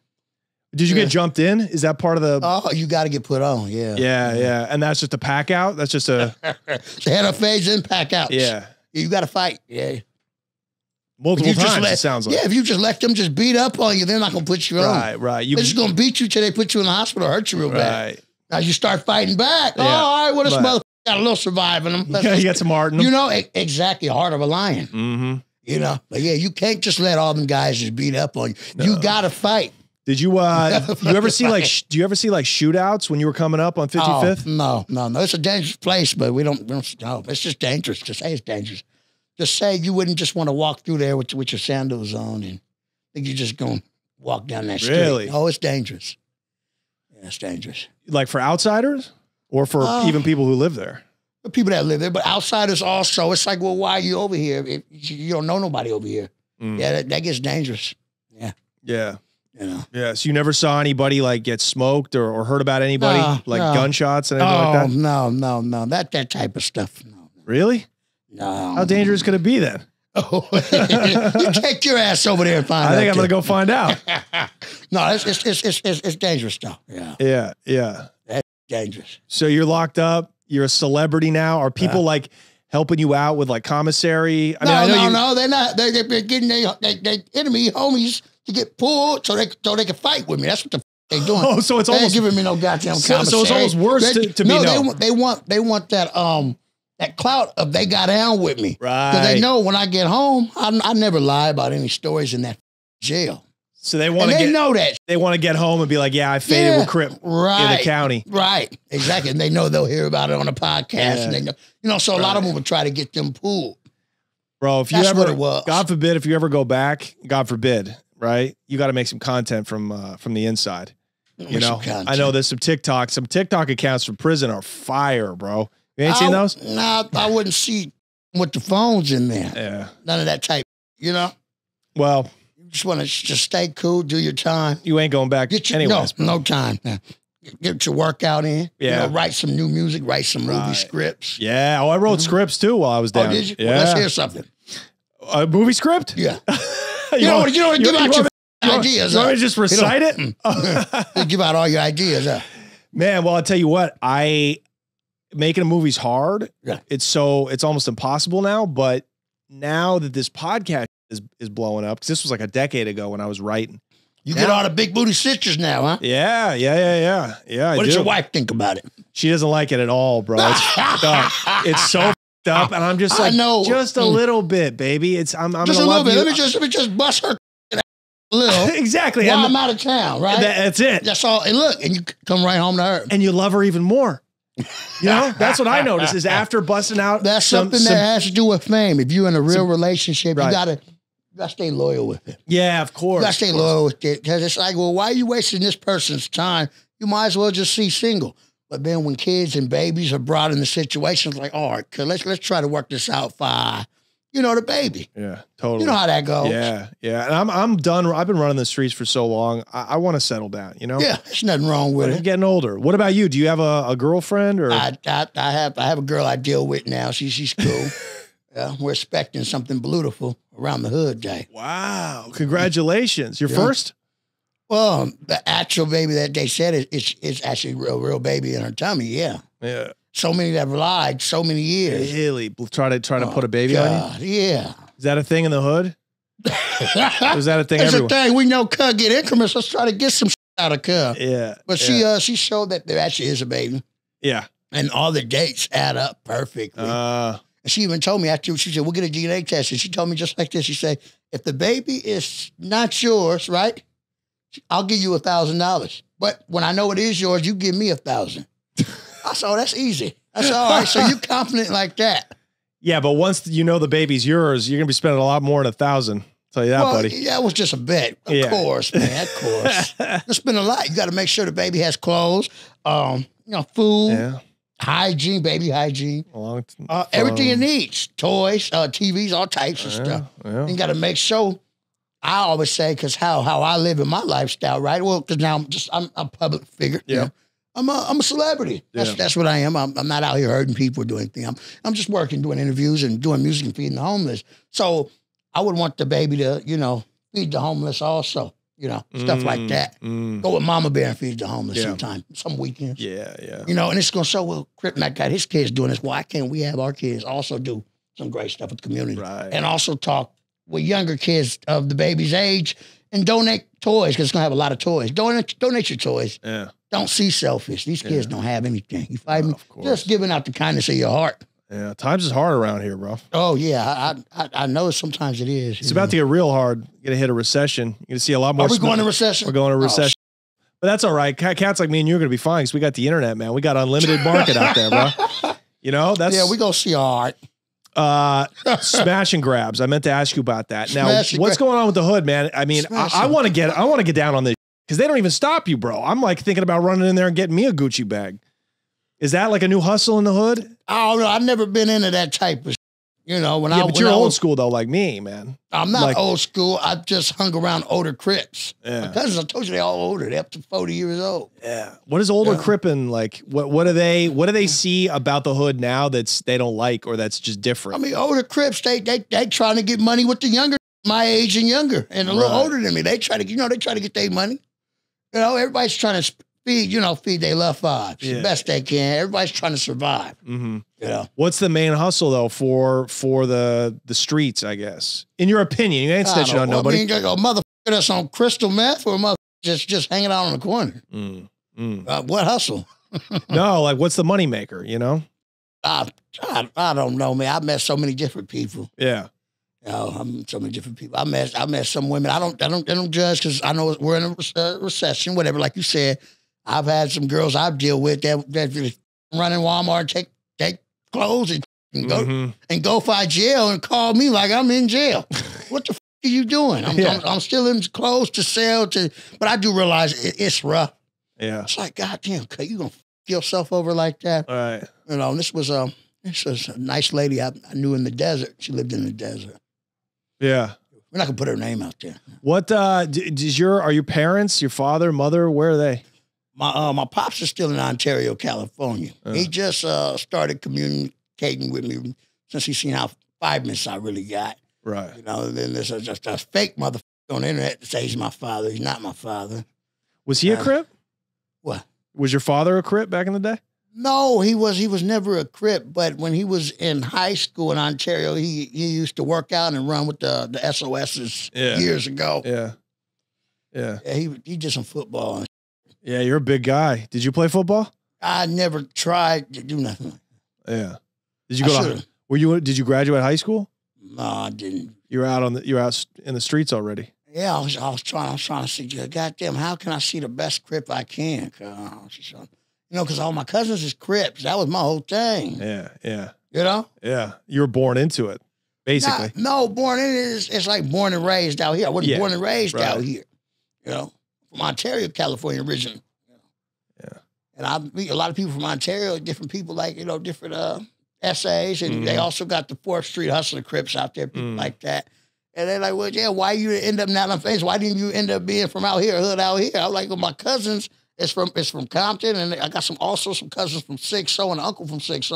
S2: Did you get jumped in? Is that part of the?
S1: Oh, you got to get put on. Yeah.
S2: Yeah. And that's just a pack out. That's just a
S1: head of phase and pack out.
S2: Yeah.
S1: You got to fight. Yeah.
S2: Multiple times. It sounds like.
S1: Yeah. If you just let them just beat up on you, they're not gonna put you on.
S2: Right.
S1: They're just gonna beat you till they put you in the hospital or hurt you real bad. Now you start fighting back. Yeah. Oh, all right. Well, this motherfucker got a little survive in him.
S2: You got some heart in him.
S1: You know, exactly. Heart of a lion.
S2: Mm-hmm.
S1: You know, but yeah, you can't just let all them guys just beat up on you. No. You got to fight.
S2: Did you, you ever see do you ever see like shootouts when you were coming up on 55th?
S1: Oh, no. It's a dangerous place, but we don't no, it's just dangerous. Just say it's dangerous. Just say you wouldn't just want to walk through there with your sandals on and think you're just going to walk down that street.
S2: Really?
S1: Oh, it's dangerous. Yeah, it's dangerous.
S2: Like for outsiders or for even people who live there?
S1: The people that live there, but outsiders also. It's like, well, why are you over here if you don't know nobody over here? Yeah, that gets dangerous. Yeah.
S2: Yeah.
S1: You know.
S2: Yeah. So you never saw anybody like get smoked or heard about anybody gunshots and anything like that?
S1: No. That type of stuff. No.
S2: Really?
S1: No.
S2: How dangerous could it be then?
S1: Oh, you take your ass over there and find out.
S2: I think I'm gonna go find out.
S1: No, it's dangerous stuff. Yeah.
S2: Yeah.
S1: That's dangerous.
S2: So you're locked up. You're a celebrity now. Are people like helping you out with like commissary?
S1: No, they're not. They're getting their enemy homies to get pulled so they can fight with me. That's what they're doing.
S2: Oh, so it's almost
S1: giving me no goddamn commissary.
S2: So it's almost worse to be known.
S1: They want that clout of they got down with me.
S2: Right.
S1: Because they know when I get home, I never lie about any stories in that jail.
S2: So they want to
S1: they know that.
S2: They want to get home and be like, yeah, I faded with Crip in the county.
S1: Right. Exactly. And they know they'll hear about it on the podcast. Yeah. And they know, so a lot of them will try to get them pulled.
S2: Bro, if you ever, God forbid, if you ever go back, God forbid, right? You got to make some content from the inside. You know, I know there's some TikTok accounts from prison are fire, bro. You ain't seen those?
S1: No, I wouldn't see with the phones in there.
S2: Yeah.
S1: None of that type, you know?
S2: Well,
S1: you just want to just stay cool, do your time.
S2: You ain't going back anyways.
S1: No time. Get your workout in.
S2: Yeah.
S1: You know, write some new music, write some movie scripts.
S2: Yeah. Oh, I wrote scripts too while I was down.
S1: Oh, did you?
S2: Yeah.
S1: Well, let's hear something.
S2: A movie script?
S1: Yeah. you know what? Give out your ideas.
S2: You want me to just recite it?
S1: Give out all your ideas.
S2: Man, well, I'll tell you what. Making a movie's hard.
S1: Yeah.
S2: It's almost impossible now. But now that this podcast is blowing up, because this was like a decade ago when I was writing.
S1: You get all the big booty sisters now, huh?
S2: Yeah.
S1: What does your wife think about it?
S2: She doesn't like it at all, bro. It's fucked up. It's so fucked up, and I'm just like, just a little bit, baby. I'm
S1: just a little bit. Let me just bust her a little.
S2: Exactly.
S1: While I'm out of town, right?
S2: That's it.
S1: That's all. And look, and you come right home to her,
S2: and you love her even more. You know, that's what I noticed is after busting out.
S1: That's something that has to do with fame. If you're in a real relationship,
S2: right.
S1: you gotta stay loyal with it.
S2: Yeah, of course.
S1: You gotta stay loyal with it. Because it's like, well, why are you wasting this person's time? You might as well just see single. But then when kids and babies are brought in the situations like, all right, let's try to work this out for, the baby.
S2: Yeah, totally.
S1: You know how that goes.
S2: Yeah, yeah. And I'm done. I've been running the streets for so long. I want to settle down, you know?
S1: Yeah, there's nothing wrong with it.
S2: I'm getting older. What about you? Do you have a girlfriend or?
S1: I have a girl I deal with now. She's cool. Yeah, we're expecting something beautiful around the hood day.
S2: Wow. Congratulations. Your first?
S1: Well, the actual baby that they said is actually real baby in her tummy. Yeah.
S2: Yeah.
S1: So many that have lied so many years.
S2: Really? Trying to put a baby on you?
S1: Yeah.
S2: Is that a thing in the hood? Or is that a thing
S1: it's
S2: everywhere?
S1: a thing. We know Cub get increments. Let's try to get some out of Cub.
S2: Yeah.
S1: But she showed that there actually is a baby.
S2: Yeah.
S1: And all the dates add up perfectly. And she even told me after, she said, we'll get a DNA test. And she told me just like this. She said, if the baby is not yours, right, I'll give you $1,000. But when I know it is yours, you give me $1,000. I said, oh, that's easy. I said, all right, so you're confident like that.
S2: Yeah, but once you know the baby's yours, you're going to be spending a lot more than $1,000. Tell you that, buddy.
S1: Yeah, it was just a bet. Of course, man, of course. It's been a lot. You got to make sure the baby has clothes, food, hygiene, baby hygiene, everything it needs, toys, TVs, all types of stuff. Yeah. You got to make sure. I always say, because how I live in my lifestyle, right? Well, because now I'm a public figure. Yeah. I'm a celebrity. That's what I am. I'm not out here hurting people or doing anything. I'm just working, doing interviews and doing music and feeding the homeless. So I would want the baby to, feed the homeless also, stuff like that. Go with Mama Bear and feed the homeless sometime, some weekends.
S2: Yeah, yeah.
S1: And it's going to show, well, Crip Mac got his kids doing this. Why can't we have our kids also do some great stuff with the community? Right. And also talk with younger kids of the baby's age and donate toys, because it's going to have a lot of toys. Donate your toys. Yeah. Don't see selfish. These kids don't have anything. You fight me? Just giving out the kindness of your heart.
S2: Yeah, times is hard around here, bro.
S1: Oh, yeah. I know sometimes it is.
S2: It's about to get real hard. You're going to hit a recession. You're going to see a lot more.
S1: Are we going to recession?
S2: We're going to recession. But that's all right. Cats like me and you are going to be fine because we got the internet, man. We got unlimited market out there, bro. That's...
S1: Yeah, we going to see all right.
S2: Smash and grabs. I meant to ask you about that. Now, what's going on with the hood, man? I mean, I want to get down on this because they don't even stop you, bro. I'm like thinking about running in there and getting me a Gucci bag. Is that like a new hustle in the hood?
S1: I don't know. I've never been into that type of,
S2: but you're old school though, like me, man.
S1: I'm not old school. I just hung around older Crips. Yeah. My cousins, I told you, they're all older. They're up to 40 years old.
S2: Yeah. What is older Crippin like? What do they see about the hood now they don't like or that's just different?
S1: I mean, older Crips, they trying to get money with the younger, my age and younger, and a little older than me. They try to get their money. Everybody's trying to feed their love vibes the best they can. Everybody's trying to survive. Mm-hmm.
S2: What's the main hustle though for the streets? I guess, in your opinion, you ain't snitching on nobody.
S1: I mean, a motherfucker that's on crystal meth or a motherfucker just hanging out on the corner. What hustle?
S2: No, like what's the money maker?
S1: I don't know, man. I've met so many different people.
S2: Yeah.
S1: I'm so many different people. I met some women. I don't judge because I know we're in a recession, whatever. Like you said, I've had some girls I've dealt with that run in Walmart, take clothes and go find jail and call me like I'm in jail. What the are you doing? I'm still in clothes to sell but I do realize it's rough. Yeah, it's like goddamn, you gonna f yourself over like that?
S2: All right.
S1: And this was a nice lady I knew in the desert. She lived in the desert.
S2: Yeah.
S1: We're not gonna put her name out there.
S2: What are your parents, your father, mother, where are they?
S1: My pops is still in Ontario, California. He just started communicating with me since he's seen how 5 minutes I really got.
S2: Right.
S1: Then there's just a fake motherfucker on the internet that says he's my father. He's not my father.
S2: Was he a Crip?
S1: What?
S2: Was your father a Crip back in the day?
S1: No, he was never a Crip, but when he was in high school in Ontario, he used to work out and run with the SOSs years ago.
S2: Yeah. Yeah.
S1: He did some football.
S2: Yeah, you're a big guy. Did you play football?
S1: I never tried to do nothing.
S2: Yeah. Did you go to did you graduate high school?
S1: No, I didn't.
S2: You're out in the streets already.
S1: Yeah, I was trying to see, goddamn, how can I see the best Crip I can? You know, because all my cousins is Crips. That was my whole thing.
S2: Yeah, yeah.
S1: You know?
S2: Yeah. You were born into it, basically.
S1: No, born in it. It's like born and raised out here. I wasn't born and raised out here. You know? From Ontario, California originally.
S2: Yeah.
S1: And I meet a lot of people from Ontario, different people like, you know, different essays. And they also got the 4th Street Hustler Crips out there, people like that. And they're like, well, yeah, why you end up not on Facebook? Why didn't you end up being from out here, hood out here? I'm like, well, my cousins is from Compton, and I got some cousins from 60 and an uncle from 60,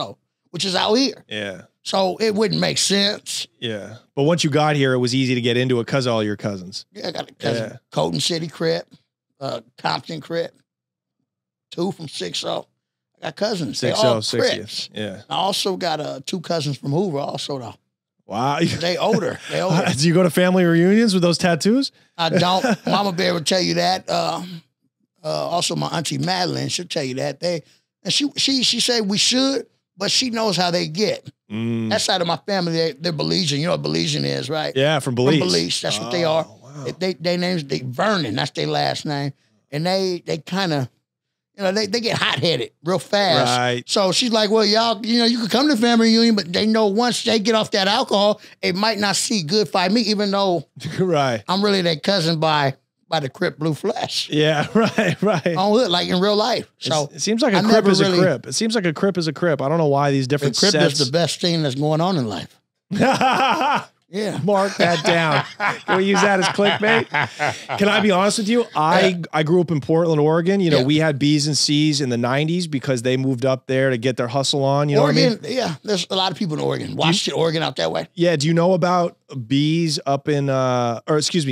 S1: which is out here.
S2: Yeah.
S1: So it wouldn't make sense.
S2: Yeah. But once you got here, it was easy to get into it because of all your cousins.
S1: Yeah, I got a cousin, Colton City Crip, Compton Crip, 2 from 60. I got cousins.
S2: 60,
S1: they all
S2: 60.
S1: Crips.
S2: Yeah.
S1: I also got 2 cousins from Hoover also, though.
S2: Wow.
S1: They older.
S2: Do you go to family reunions with those tattoos?
S1: I don't. Mama Bear would tell you that. Also, my auntie Madeline, she'll tell you that. She said we should, but she knows how they get. That side of my family, they're Belizean. You know what Belizean is, right?
S2: Yeah, from Belize.
S1: From Belize. That's what they are. Wow. They names Vernon. That's their last name. And they kind of, you know, they get hot-headed real fast.
S2: Right.
S1: So she's like, well, y'all, you know, you could come to the family reunion, but they know once they get off that alcohol, it might not see good by me, even though I'm really their cousin by the Crip Blue Flesh.
S2: Yeah, right.
S1: On hood, like in real life. So
S2: it seems like a Crip is a Crip. It seems like a Crip is a Crip. I don't know why these different
S1: Crip
S2: sets.
S1: is the best thing that's going on in life. Yeah.
S2: Mark that down. Can we use that as clickbait? Can I be honest with you? I grew up in Portland, Oregon. You know, we had B's and C's in the 90s because they moved up there to get their hustle on. You know what I mean?
S1: Yeah. There's a lot of people in Oregon. Washington, Oregon out that way.
S2: Yeah. Do you know about B's up in,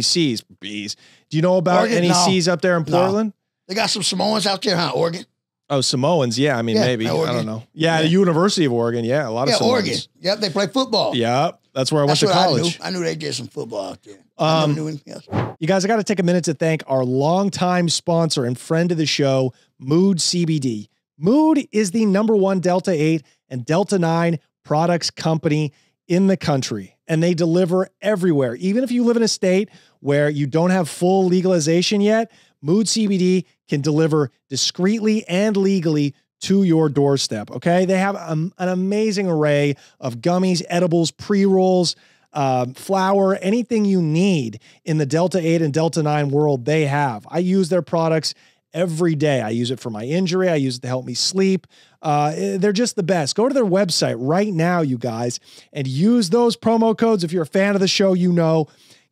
S2: C's? B's. Do you know about Oregon? Any C's up there in Portland?
S1: No. They got some Samoans out there, huh? Oregon?
S2: Oh, Samoans. Yeah. I mean, maybe. I don't know. Yeah. The University of Oregon. Yeah. A lot of Samoans.
S1: Oregon. Yep. They play football.
S2: Yeah. That's where I went to college.
S1: I knew they did some football out there. I never knew anything else.
S2: You guys, I got to take a minute to thank our longtime sponsor and friend of the show, Mood CBD. Mood is the #1 Delta 8 and Delta 9 products company in the country, and they deliver everywhere. Even if you live in a state where you don't have full legalization yet, Mood CBD can deliver discreetly and legally to your doorstep, okay? They have an amazing array of gummies, edibles, pre-rolls, flour, anything you need in the Delta 8 and Delta 9 world they have. I use their products every day. I use it for my injury. I use it to help me sleep. They're just the best. Go to their website right now, you guys, and use those promo codes. If you're a fan of the show, you know,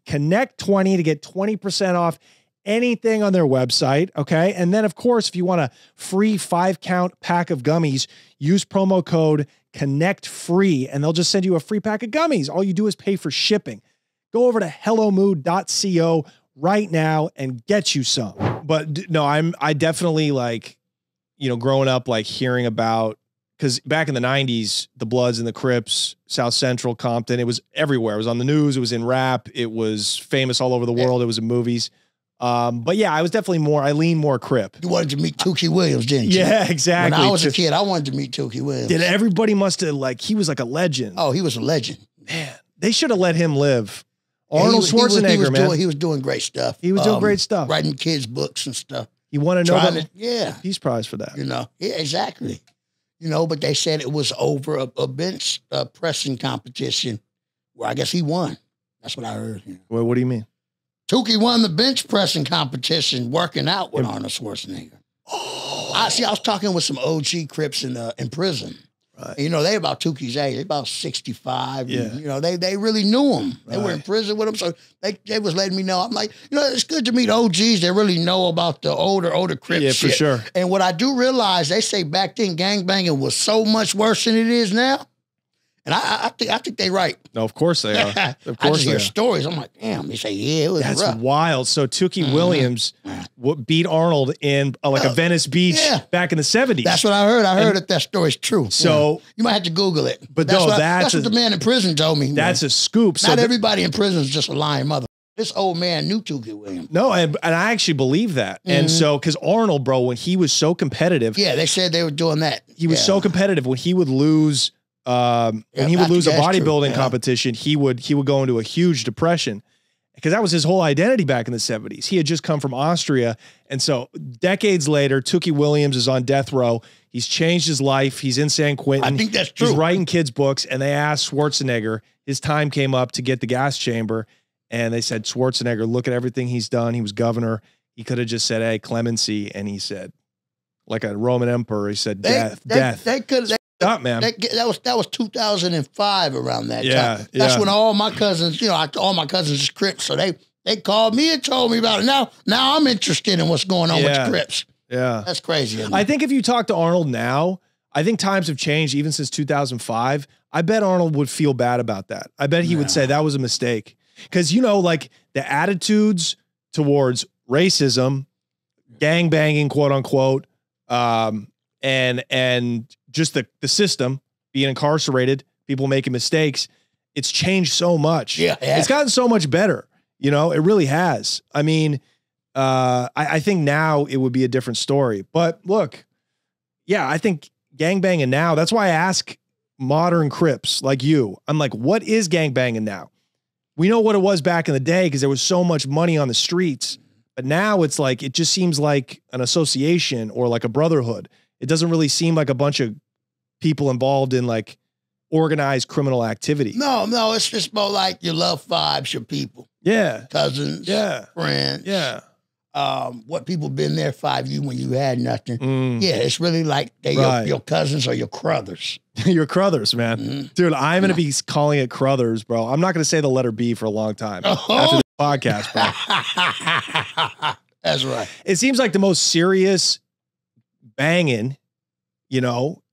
S2: Connect20 to get 20% off anything on their website, okay? And then, of course, if you want a free 5-count pack of gummies, use promo code ConnectFree, and they'll just send you a free pack of gummies. All you do is pay for shipping. Go over to hellomood.co right now and get you some. But no, I definitely, like, you know, growing up, like, hearing about, because back in the 90s, the Bloods and the Crips, South Central, Compton, it was everywhere. It was on the news. It was in rap. It was famous all over the world. It was in movies. But yeah, I was definitely I lean more Crip.
S1: You wanted to meet Tookie Williams, didn't you?
S2: Yeah, exactly.
S1: When I was a kid, I wanted to meet Tookie Williams.
S2: Did everybody must have, like, he was like a legend.
S1: Oh, he was a legend.
S2: Man, they should have let him live. Arnold Schwarzenegger, man.
S1: He was doing great stuff.
S2: He was doing great stuff.
S1: Writing kids' books and stuff.
S2: You want to know
S1: that?
S2: Peace Prize for that.
S1: You know, yeah, exactly. You know, but they said it was over a bench pressing competition where I guess he won. That's what I heard. Yeah.
S2: Well, what do you mean?
S1: Tookie won the bench pressing competition working out with Arnold Schwarzenegger. Oh. I was talking with some OG Crips in prison. Right. And, you know, they about Tookie's age. They about 65. Yeah. And, you know, they really knew him. They were in prison with him. So they was letting me know. I'm like, you know, it's good to meet OGs that really know about the older Crip shit.
S2: For sure.
S1: And what I do realize, they say back then gangbanging was so much worse than it is now. And I think they're right.
S2: No, of course they are. Of course
S1: I just hear stories. I'm like, damn. They say, yeah, it was
S2: That's
S1: rough.
S2: wild. So Tookie Williams beat Arnold in like a Venice Beach back in the 70s.
S1: That's what I heard. I heard that story's true.
S2: So
S1: you might have to Google it.
S2: But
S1: that's what the man in prison told me.
S2: That's a scoop.
S1: Not everybody in prison is just a lying mother. This old man knew Tookie Williams.
S2: No, and I actually believe that. And so, because Arnold, bro, when he was so competitive.
S1: Yeah, they said they were doing that.
S2: He was so competitive when he would lose. When he would lose a bodybuilding competition, he would go into a huge depression because that was his whole identity back in the 70s. He had just come from Austria. And so decades later, Tookie Williams is on death row. He's changed his life. He's in San Quentin.
S1: I think that's true.
S2: He's writing kids' books, and they asked Schwarzenegger, his time came up to get the gas chamber, and they said, Schwarzenegger, look at everything he's done. He was governor. He could have just said, hey, clemency. And he said, like a Roman emperor, he said, death.
S1: They could
S2: up, man.
S1: That was 2005 around that time.
S2: That's
S1: when all my cousins, all my cousins is Crips, so they called me and told me about it. Now I'm interested in what's going on with the Crips.
S2: Yeah,
S1: that's crazy.
S2: I think if you talk to Arnold now, I think times have changed even since 2005. I bet Arnold would feel bad about that. I bet he would say that was a mistake because like the attitudes towards racism, gang banging, quote unquote, and just the system, being incarcerated, people making mistakes, it's changed so much.
S1: Yeah.
S2: It's gotten so much better. It really has. I mean, I think now it would be a different story. But look, I think gangbanging now, that's why I ask modern Crips like you. I'm like, what is gangbanging now? We know what it was back in the day because there was so much money on the streets. But now it's like, it just seems like an association or like a brotherhood. It doesn't really seem like a bunch of people involved in like organized criminal activity.
S1: No, it's just more like your love vibes, your people.
S2: Yeah.
S1: Cousins.
S2: Yeah.
S1: Friends.
S2: Yeah.
S1: What people been there for you when you had nothing. Yeah, it's really like they your cousins or your cruthers.
S2: Your cruthers, man. Dude, I'm going to be calling it cruthers, bro. I'm not going to say the letter B for a long time after this podcast, bro.
S1: That's right.
S2: It seems like the most serious banging,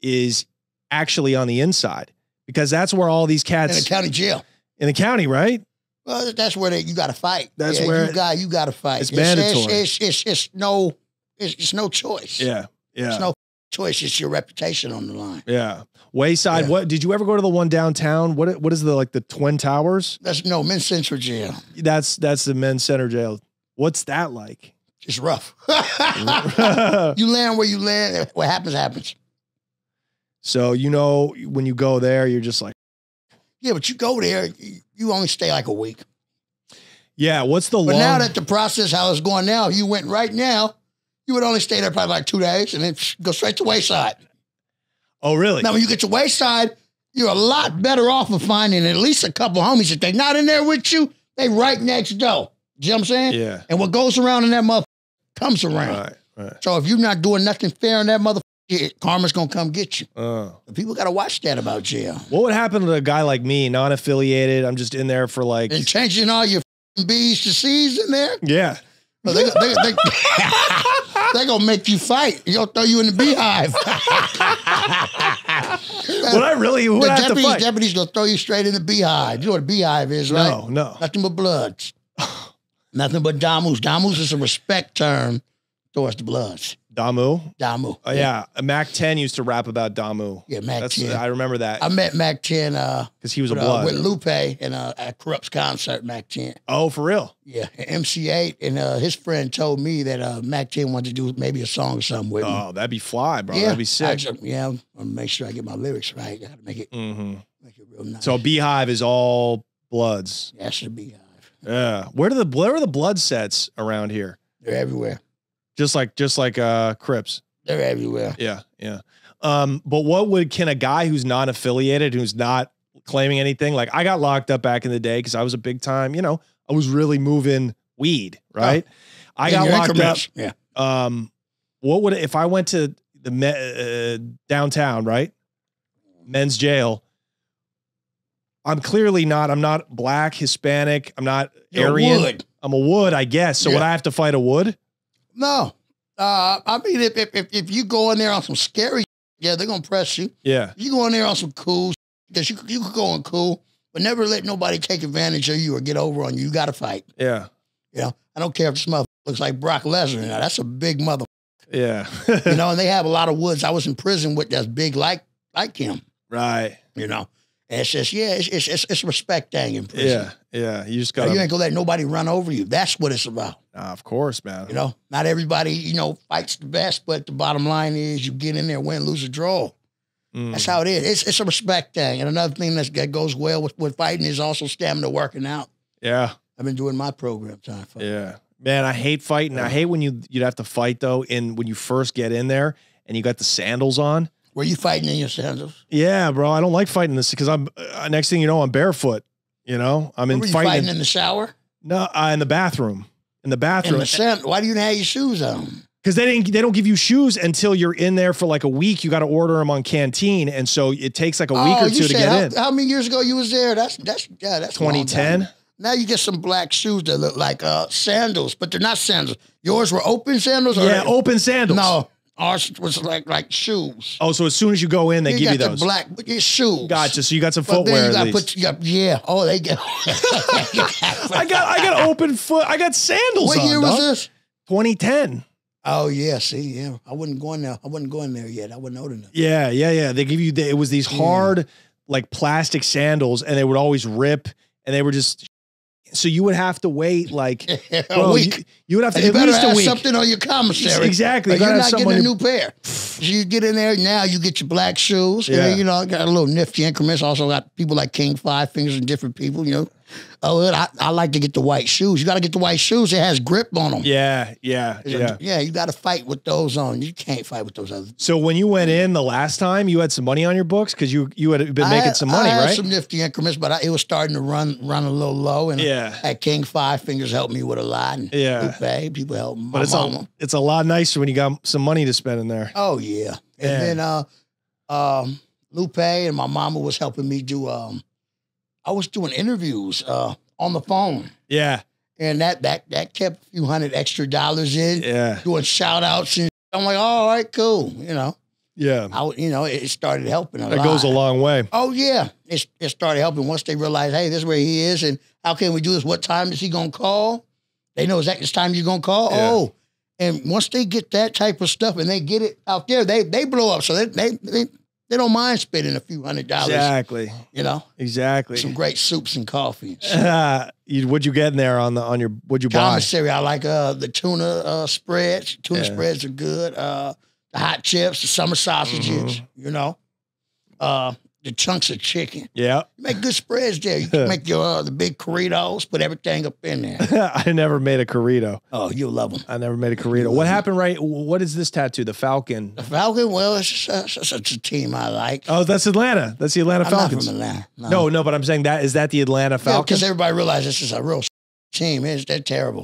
S2: is actually on the inside because that's where all these cats
S1: in the county jail.
S2: In the county, right?
S1: Well, that's where you got to fight.
S2: That's where
S1: you got to fight.
S2: It's mandatory.
S1: It's no choice.
S2: Yeah.
S1: It's no choice. It's your reputation on the line.
S2: Yeah. Wayside. Yeah. What did you ever go to the one downtown? What is the Twin Towers?
S1: That's Men's Central Jail.
S2: That's the Men's Center Jail. What's that like?
S1: It's rough. You land where you land. What happens, happens.
S2: So, when you go there, you're just like.
S1: Yeah, but you go there, you only stay like a week.
S2: Yeah, what's the
S1: But now that the process, how it's going now, if you went right now, you would only stay there probably like 2 days and then go straight to Wayside.
S2: Oh, really?
S1: Now, when you get to Wayside, you're a lot better off of finding at least a couple homies. If they're not in there with you, they right next door. You know what I'm saying?
S2: Yeah.
S1: And what goes around in that motherfucker comes around.
S2: Right.
S1: So if you're not doing nothing fair in that motherfucker, karma's going to come get you. People got to watch that about jail.
S2: What would happen to a guy like me, non-affiliated? I'm just in there for like...
S1: And changing all your B's to C's in there?
S2: Yeah.
S1: Well, they're going to make you fight. They're going to throw you in the beehive.
S2: Would I have to fight?
S1: Deputies going to throw you straight in the beehive. You know what a beehive is, right?
S2: No.
S1: Nothing but bloods. Nothing but damus. Damus is a respect term towards the bloods. Damu.
S2: Oh, yeah. Mac 10 used to rap about Damu.
S1: Yeah, Mac 10.
S2: I remember that.
S1: I met Mac 10
S2: because he was a blood.
S1: With Lupe in at Corrupt's concert, Mac 10.
S2: Oh, for real?
S1: Yeah, MC8. And his friend told me that Mac 10 wanted to do maybe a song or something with me.
S2: Oh, that'd be fly, bro.
S1: Yeah,
S2: that'd be sick.
S1: I'm going to make sure I get my lyrics right. I got to make it real nice.
S2: So Beehive is all bloods.
S1: Yeah, that's a Beehive.
S2: Yeah. Where are the blood sets around here?
S1: They're everywhere.
S2: Just like Crips.
S1: They're everywhere.
S2: Yeah. But can a guy who's not affiliated, who's not claiming anything, like I got locked up back in the day because I was a big time, I was really moving weed, right? Oh. I got locked up.
S1: Yeah.
S2: What would if I went to the downtown, right? Men's jail. I'm not black, Hispanic. I'm not Aryan.
S1: Wood.
S2: I'm a wood, I guess. So would I have to fight a wood?
S1: No. I mean, if you go in there on some scary, they're going to press you.
S2: Yeah.
S1: You go in there on some cool, because you could go on cool, but never let nobody take advantage of you or get over on you. You got to fight.
S2: Yeah.
S1: I don't care if this motherfucker looks like Brock Lesnar. Now, that's a big motherfucker.
S2: Yeah.
S1: And they have a lot of woods I was in prison with that's big like him.
S2: Right.
S1: And it's just, it's a respect thing in prison.
S2: Yeah. You just got
S1: you ain't gonna let nobody run over you. That's what it's about.
S2: Of course, man.
S1: Not everybody, fights the best, but the bottom line is you get in there, win, lose, or draw. That's how it is. It's a respect thing. And another thing that goes well with fighting is also stamina working out.
S2: Yeah.
S1: I've been doing my program time.
S2: Yeah, man, I hate fighting. I hate when you'd have to fight though. When you first get in there and you got the sandals on.
S1: Were you fighting in your sandals?
S2: Yeah, bro. I don't like fighting this because I'm next thing you know, I'm barefoot. You know, I'm in
S1: fighting in the shower.
S2: No, in the bathroom. In the bathroom.
S1: Why do you have your shoes on?
S2: Because they don't give you shoes until you're in there for like a week. You got to order them on Canteen, and so it takes like a week or two to get in.
S1: How many years ago you was there? That's
S2: 2010.
S1: Now you get some black shoes that look like sandals, but they're not sandals. Yours were open sandals?
S2: Yeah, open sandals.
S1: No, ours was like shoes.
S2: Oh, so as soon as you go in, they give you those.
S1: Black shoes.
S2: Gotcha. So you got some footwear at least.
S1: Oh, they get.
S2: I got open foot. I got sandals on.
S1: What year was this?
S2: 2010.
S1: Oh yeah, see, yeah, I wasn't going there. I wasn't going there yet. I wasn't old enough.
S2: Yeah. They give you. It was these hard, like plastic sandals, and they would always rip, and they were just. So you would have to wait like
S1: a week.
S2: You would have to
S1: at least a week.
S2: Something
S1: on your commissary.
S2: Exactly.
S1: You're not getting a new pair. So you get in there now. You get your black shoes. Yeah. And, I got a little nifty increments. Also got people like King Five Fingers and different people. I like to get the white shoes. You got to get the white shoes. It has grip on them.
S2: Yeah.
S1: You got to fight with those on. You can't fight with those others.
S2: So when you went in the last time, you had some money on your books because you had been making some money,
S1: I
S2: had
S1: right? Some nifty increments, but it was starting to run a little low. And at King Five Fingers helped me with a lot. And Lupe, people help me.
S2: But it's a lot nicer when you got some money to spend in there.
S1: Oh yeah. And then Lupe and my mama was helping me do. I was doing interviews on the phone.
S2: Yeah.
S1: And that kept a few $100 extra in.
S2: Yeah.
S1: Doing shout outs and I'm like, all right, cool.
S2: Yeah.
S1: It started helping a lot.
S2: That goes a long way.
S1: Oh yeah. It started helping once they realized, hey, this is where he is and how can we do this? What time is he gonna call? They know exactly this time you're gonna call. Yeah. Oh. And once they get that type of stuff and they get it out there, they blow up. So they don't mind spending a few $100.
S2: Exactly. Exactly.
S1: Some great soups and coffee.
S2: What'd you get in there on your, what'd you buy?
S1: Commissary. I like the tuna spreads. Tuna spreads are good. The hot chips, the summer sausages, the chunks of chicken.
S2: Yeah.
S1: You make good spreads there. You can make your the big Corritos, put everything up in there.
S2: I never made a Corrito.
S1: Oh, you'll love them.
S2: I never made a Corrito. What happened, right? What is this tattoo? The Falcon.
S1: The Falcon? Well, it's a team I like.
S2: Oh, that's Atlanta. That's the Atlanta Falcons.
S1: I'm not from Atlanta.
S2: No, but I'm saying is that the Atlanta Falcons?
S1: Because everybody realizes this is a real team. They're terrible.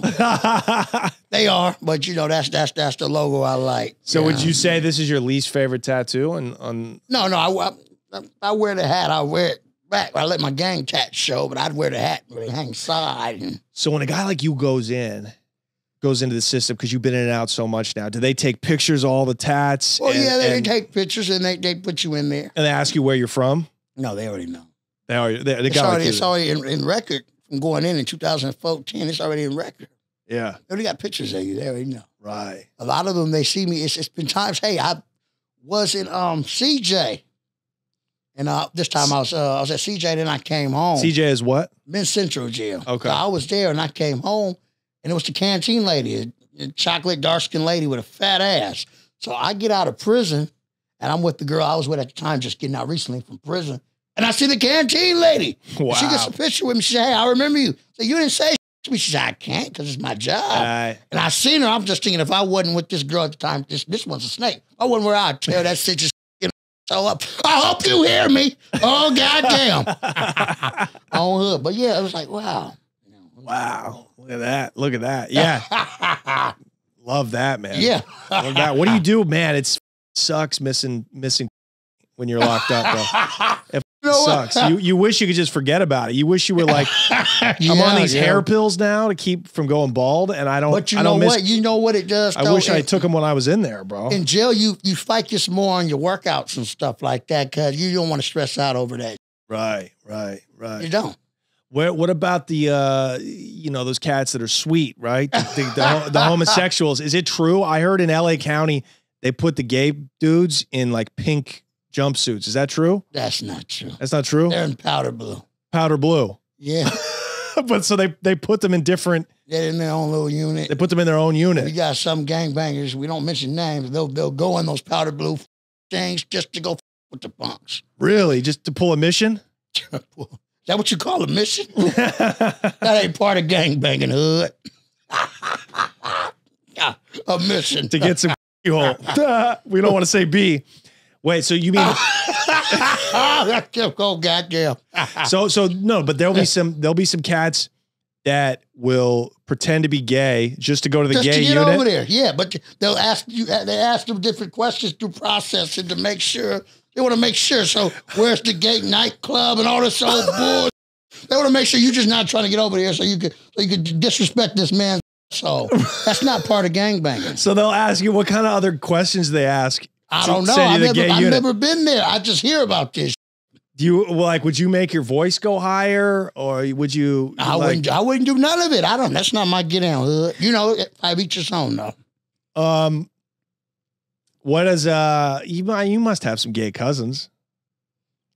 S1: They are, but that's the logo I like.
S2: So would you say this is your least favorite tattoo?
S1: No, I wear the hat. I wear it back. I let my gang tat show, but I'd wear the hat where they hang side.
S2: So when a guy like you goes into the system, because you've been in and out so much now, do they take pictures of all the tats?
S1: Well, they take pictures and they put you in there.
S2: And they ask you where you're from?
S1: No, they already know.
S2: It's
S1: already in record from going in 2014. It's already in record.
S2: Yeah.
S1: They already got pictures of you. They already know.
S2: Right.
S1: A lot of them, they see me. It's been times, hey, I was in CJ. And this time I was at CJ, then I came home.
S2: CJ is what?
S1: Men's Central Jail.
S2: Okay.
S1: So I was there and I came home and it was the canteen lady, a chocolate dark-skinned lady with a fat ass. So I get out of prison and I'm with the girl I was with at the time, just getting out recently from prison. And I see the canteen lady.
S2: Wow.
S1: She gets a picture with me. She said, hey, I remember you. So you didn't say to me. She said, I can't because it's my job. And I seen her. I'm just thinking if I wasn't with this girl at the time, this one's a snake. I wasn't where I'd tear that shit just so up. I hope you hear me. Oh, goddamn. On hood. But yeah, it was like, wow.
S2: Wow. Look at that. Yeah. Love that, man.
S1: Yeah.
S2: Love that. What do you do, man? It sucks missing when you're locked up, bro. It sucks. You wish you could just forget about it. You wish you were like, I'm on these hair pills now to keep from going bald, and I don't.
S1: But you know what? You know what it does.
S2: I wish I took them when I was in there, bro.
S1: In jail, you focus more on your workouts and stuff like that because you don't want to stress out over that.
S2: Right.
S1: You don't.
S2: What about the those cats that are sweet, right? The homosexuals. Is it true? I heard in LA County they put the gay dudes in like pink jumpsuits. Is that true?
S1: That's not true.
S2: That's not true?
S1: They're in powder blue.
S2: Powder blue.
S1: Yeah.
S2: But so they put them in different.
S1: They're in their own little unit.
S2: They put them in their own unit.
S1: We got some gangbangers. We don't mention names. They'll go in those powder blue things just to go with the punks.
S2: Really? Just to pull a mission?
S1: that what you call a mission? That ain't part of gangbanging, hood. A mission.
S2: To get some hole. We don't want to say B. Wait, so you mean
S1: oh goddamn.
S2: so no, but there'll be some cats that will pretend to be gay just to go to the
S1: just
S2: gay
S1: to get
S2: unit.
S1: over there. Yeah, but they'll ask you. They ask them different questions through processing to make sure. They want to make sure. So where's the gay nightclub and all this old bull? They want to make sure you're just not trying to get over there so you could disrespect this man. So that's not part of gangbanging.
S2: So they'll ask you what kind of other questions they ask.
S1: I don't know. I've never been there. I just hear about this.
S2: Do you would you make your voice go higher, or would you?
S1: I wouldn't do none of it. I don't. That's not my get down, hood. You know, I each his own though.
S2: What is you must have some gay cousins.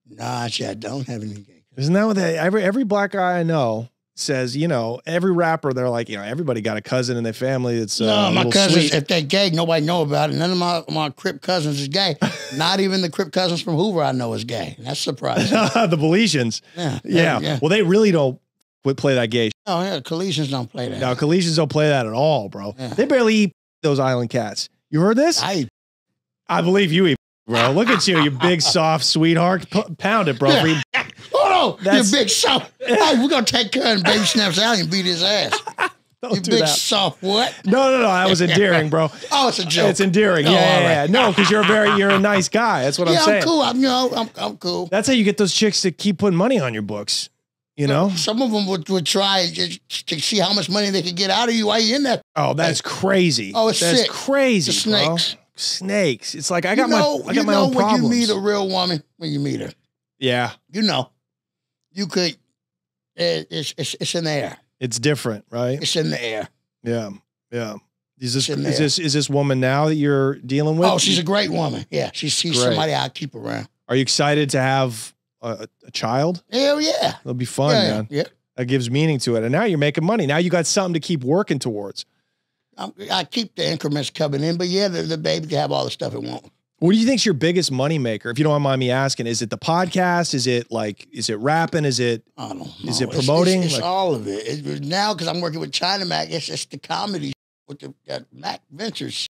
S1: Nah, I don't have any gay cousins.
S2: Isn't that what every black guy I know says? You know, every rapper, they're like, you know, everybody got a cousin in their family that's
S1: no, my cousins,
S2: sweet.
S1: if they're gay, nobody know about it. None of my Crip cousins is gay. Not even the Crip cousins from Hoover I know is gay. That's surprising.
S2: The Belizeans. Yeah. Well, they really don't play that gay.
S1: Oh yeah, Collegians don't play that.
S2: No, Collegians don't play that at all, bro. Yeah. They barely eat those island cats. You heard this? I believe you eat, bro. Look at you, you big soft sweetheart. Pound it, bro.
S1: Yeah. Hold on, you big soft. Hey, we're gonna take care of Baby Snaps out and beat his ass. You big soft what?
S2: No. That was endearing, bro.
S1: Oh, it's a joke.
S2: It's endearing.
S1: Oh,
S2: yeah.
S1: right.
S2: No, because you're a nice guy. That's what I'm saying.
S1: I'm cool. I'm cool.
S2: That's how you get those chicks to keep putting money on your books. You know,
S1: some of them would try just to see how much money they could get out of you while you're in that.
S2: Oh, that's crazy.
S1: Oh, that's sick.
S2: Crazy.
S1: The snakes.
S2: Bro. Snakes. It's like I got my own problems.
S1: When you meet a real woman, when you meet her.
S2: Yeah.
S1: You know, you could. It's in the air.
S2: It's different, right?
S1: It's in the air.
S2: Yeah. Is this woman now that you're dealing with?
S1: Oh, she's a great woman. Yeah, she's somebody I keep around.
S2: Are you excited to have a child?
S1: Hell yeah.
S2: It'll be fun, man.
S1: Yeah.
S2: That gives meaning to it. And now you're making money. Now you got something to keep working towards.
S1: I keep the increments coming in, but yeah, the baby can have all the stuff it wants.
S2: What do you think's your biggest money maker? If you don't mind me asking, is it the podcast? Is it rapping? Is it,
S1: I don't know.
S2: Is it promoting?
S1: It's all of it. Now, because I'm working with China Mac, it's the comedy with the Mac Ventures.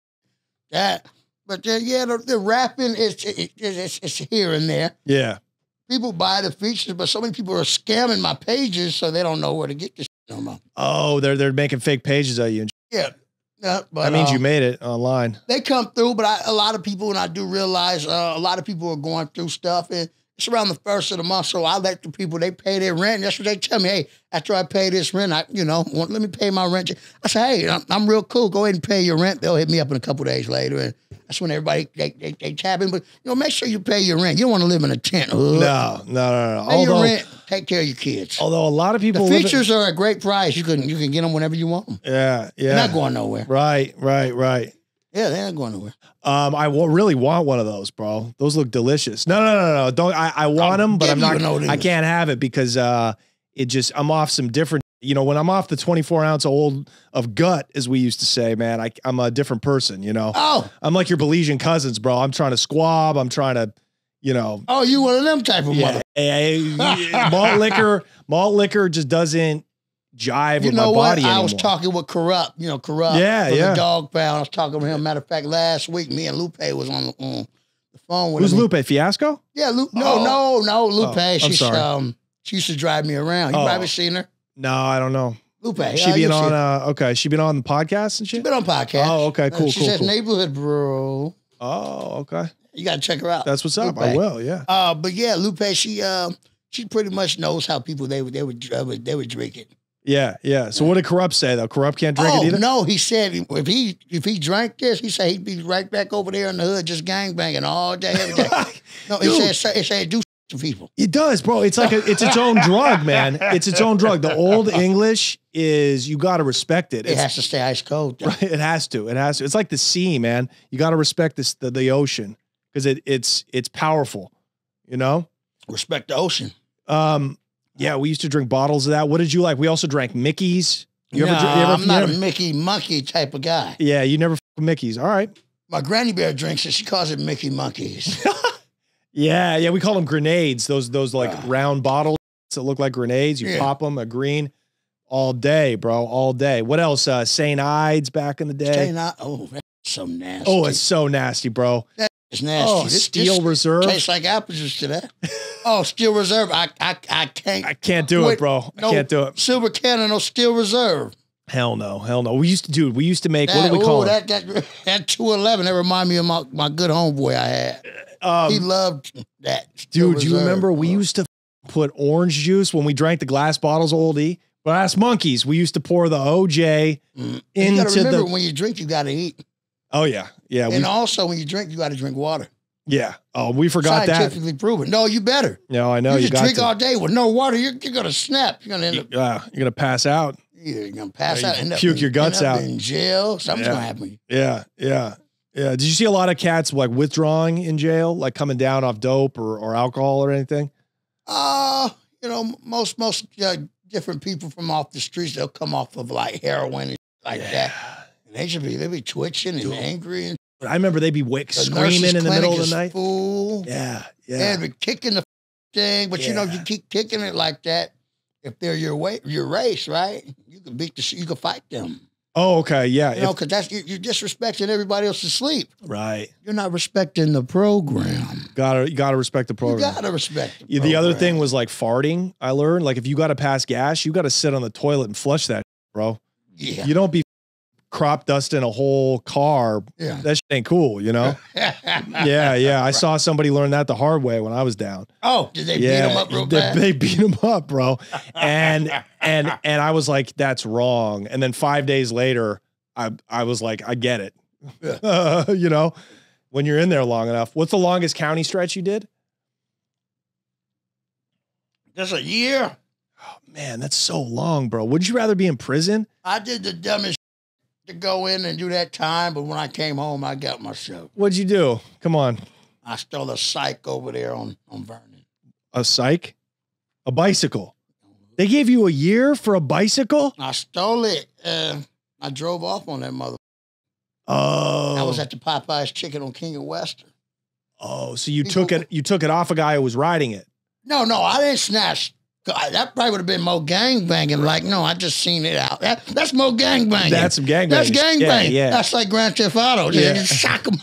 S1: But then, the rapping it's here and there.
S2: Yeah.
S1: People buy the features, but so many people are scamming my pages, so they don't know where to get this no more.
S2: Oh, they're making fake pages of you.
S1: Yeah. But
S2: that means you made it online.
S1: They come through, but a lot of people, and I do realize a lot of people are going through stuff, and it's around the first of the month, so I let the people, they pay their rent. That's what they tell me. Hey, after I pay this rent, let me pay my rent. I say, hey, I'm real cool. Go ahead and pay your rent. They'll hit me up in a couple of days later, and that's when everybody, they tap in. But, make sure you pay your rent. You don't want to live in a tent.
S2: No.
S1: Pay your rent. Take care of your kids.
S2: Although a lot of people,
S1: the features are a great price. You can get them whenever you want them.
S2: Yeah.
S1: They're not going nowhere.
S2: Right.
S1: Yeah, they're not going nowhere.
S2: I really want one of those, bro. Those look delicious. No. Don't. I want them, but I'm not. I can't have it because I'm off some different. When I'm off the 24-ounce of gut, as we used to say, man, I'm a different person.
S1: Oh,
S2: I'm like your Belizean cousins, bro. I'm trying to squab. I'm trying to.
S1: Oh, you one of them type of mother.
S2: Malt liquor just doesn't jive with my body anymore.
S1: I was talking with Corrupt, Corrupt.
S2: Yeah.
S1: The Dog Pound. I was talking to him. Matter of fact, last week, me and Lupe was on the phone with him.
S2: Who's Lupe? Fiasco?
S1: Yeah, Lupe. No, Lupe.
S2: I'm sorry.
S1: She used to drive me around. You probably seen her.
S2: No, I don't know.
S1: Lupe.
S2: She been on she been on the podcast and shit?
S1: She been on podcast.
S2: Oh, okay, cool.
S1: She says neighborhood bro.
S2: Oh, okay.
S1: You gotta check her out.
S2: That's what's up. Lupe. I will, yeah.
S1: But yeah, Lupe, she pretty much knows how people they would drink it.
S2: Yeah. So what did Corrupt say though? Corrupt can't drink it either?
S1: No, he said if he drank this, he said he'd be right back over there in the hood just gangbanging all day, every day. No, he said do to people.
S2: It does, bro. It's like it's its own drug, man. It's its own drug. The old English is you got to respect it.
S1: It has to stay ice cold.
S2: Right, it has to. It's like the sea, man. You got to respect the ocean because it's powerful.
S1: Respect the ocean.
S2: Yeah, we used to drink bottles of that. What did you like? We also drank Mickey's.
S1: I'm not a Mickey monkey type of guy.
S2: Yeah, you never Mickey's. All right.
S1: My granny bear drinks it. She calls it Mickey monkeys.
S2: Yeah, we call them grenades. Those like round bottles. bullets that look like grenades. You pop them, a green, all day, bro, all day. What else? St. Ides back in the day.
S1: St. Ides, oh, that's so nasty.
S2: Oh, it's so nasty, bro.
S1: It's nasty.
S2: Oh, Steel Reserve.
S1: Tastes like apple juice to that. Oh, Steel Reserve. I
S2: can't do it, bro. I can't do it.
S1: Silver Cannon or Steel Reserve.
S2: Hell no. We used to make, what do we call it?
S1: That 211, that remind me of my good homeboy I had. He loved that.
S2: Dude, do you remember we used to put orange juice when we drank the glass bottles of Old E? Glass Monkeys. We used to pour the OJ into
S1: you gotta remember, when you drink, you got to eat.
S2: Oh, yeah. Yeah.
S1: And also, when you drink, you got to drink water.
S2: Yeah. Oh, we forgot that.
S1: Scientifically proven. No, you better.
S2: No, I know.
S1: You just drink all day with no water, you're going to snap. You're going to end up.
S2: You're going to pass out.
S1: Yeah, you're going to pass out.
S2: Puke your guts out.
S1: In jail. Something's going to happen.
S2: Yeah. Yeah. Yeah. Did you see a lot of cats like withdrawing in jail, like coming down off dope or alcohol or anything?
S1: Most different people from off the streets, they'll come off of like heroin and like that. And they be twitching and angry. And
S2: I remember they'd be screaming in the middle of the night.
S1: Full.
S2: Yeah. Yeah.
S1: And be kicking the thing. But you keep kicking it like that. If they're your race, right? You can you can fight them.
S2: Oh, okay. Yeah.
S1: Because you're disrespecting everybody else's sleep.
S2: Right.
S1: You're not respecting the program.
S2: You gotta respect the program.
S1: You gotta respect the program.
S2: The other thing was like farting. I learned, like, if you got to pass gas, you got to sit on the toilet and flush that, bro.
S1: Yeah.
S2: You don't be crop dusting a whole car.
S1: Yeah.
S2: That shit ain't cool, you know? Yeah. I saw somebody learn that the hard way when I was down.
S1: Oh, did they beat him up real bad?
S2: They beat him up, bro. And I was like, that's wrong. And then 5 days later, I was like, I get it. Yeah. When you're in there long enough. What's the longest county stretch you did?
S1: Just a year.
S2: Oh, man, that's so long, bro. Would you rather be in prison?
S1: I did the dumbest to go in and do that time, but when I came home, I got myself.
S2: What'd you do? Come on.
S1: I stole a psych over there on Vernon.
S2: A psych? A bicycle? They gave you a year for a bicycle?
S1: I stole it. I drove off on that mother.
S2: Oh.
S1: I was at the Popeye's Chicken on King and Western.
S2: Oh, so you took it off a guy who was riding it.
S1: No, I didn't snatch. That probably would have been more gangbanging. Like, no, I just seen it out. That's more gangbanging.
S2: That's some gangbanging.
S1: That's gangbanging.
S2: Yeah.
S1: That's like Grand Theft Auto. Just shock him.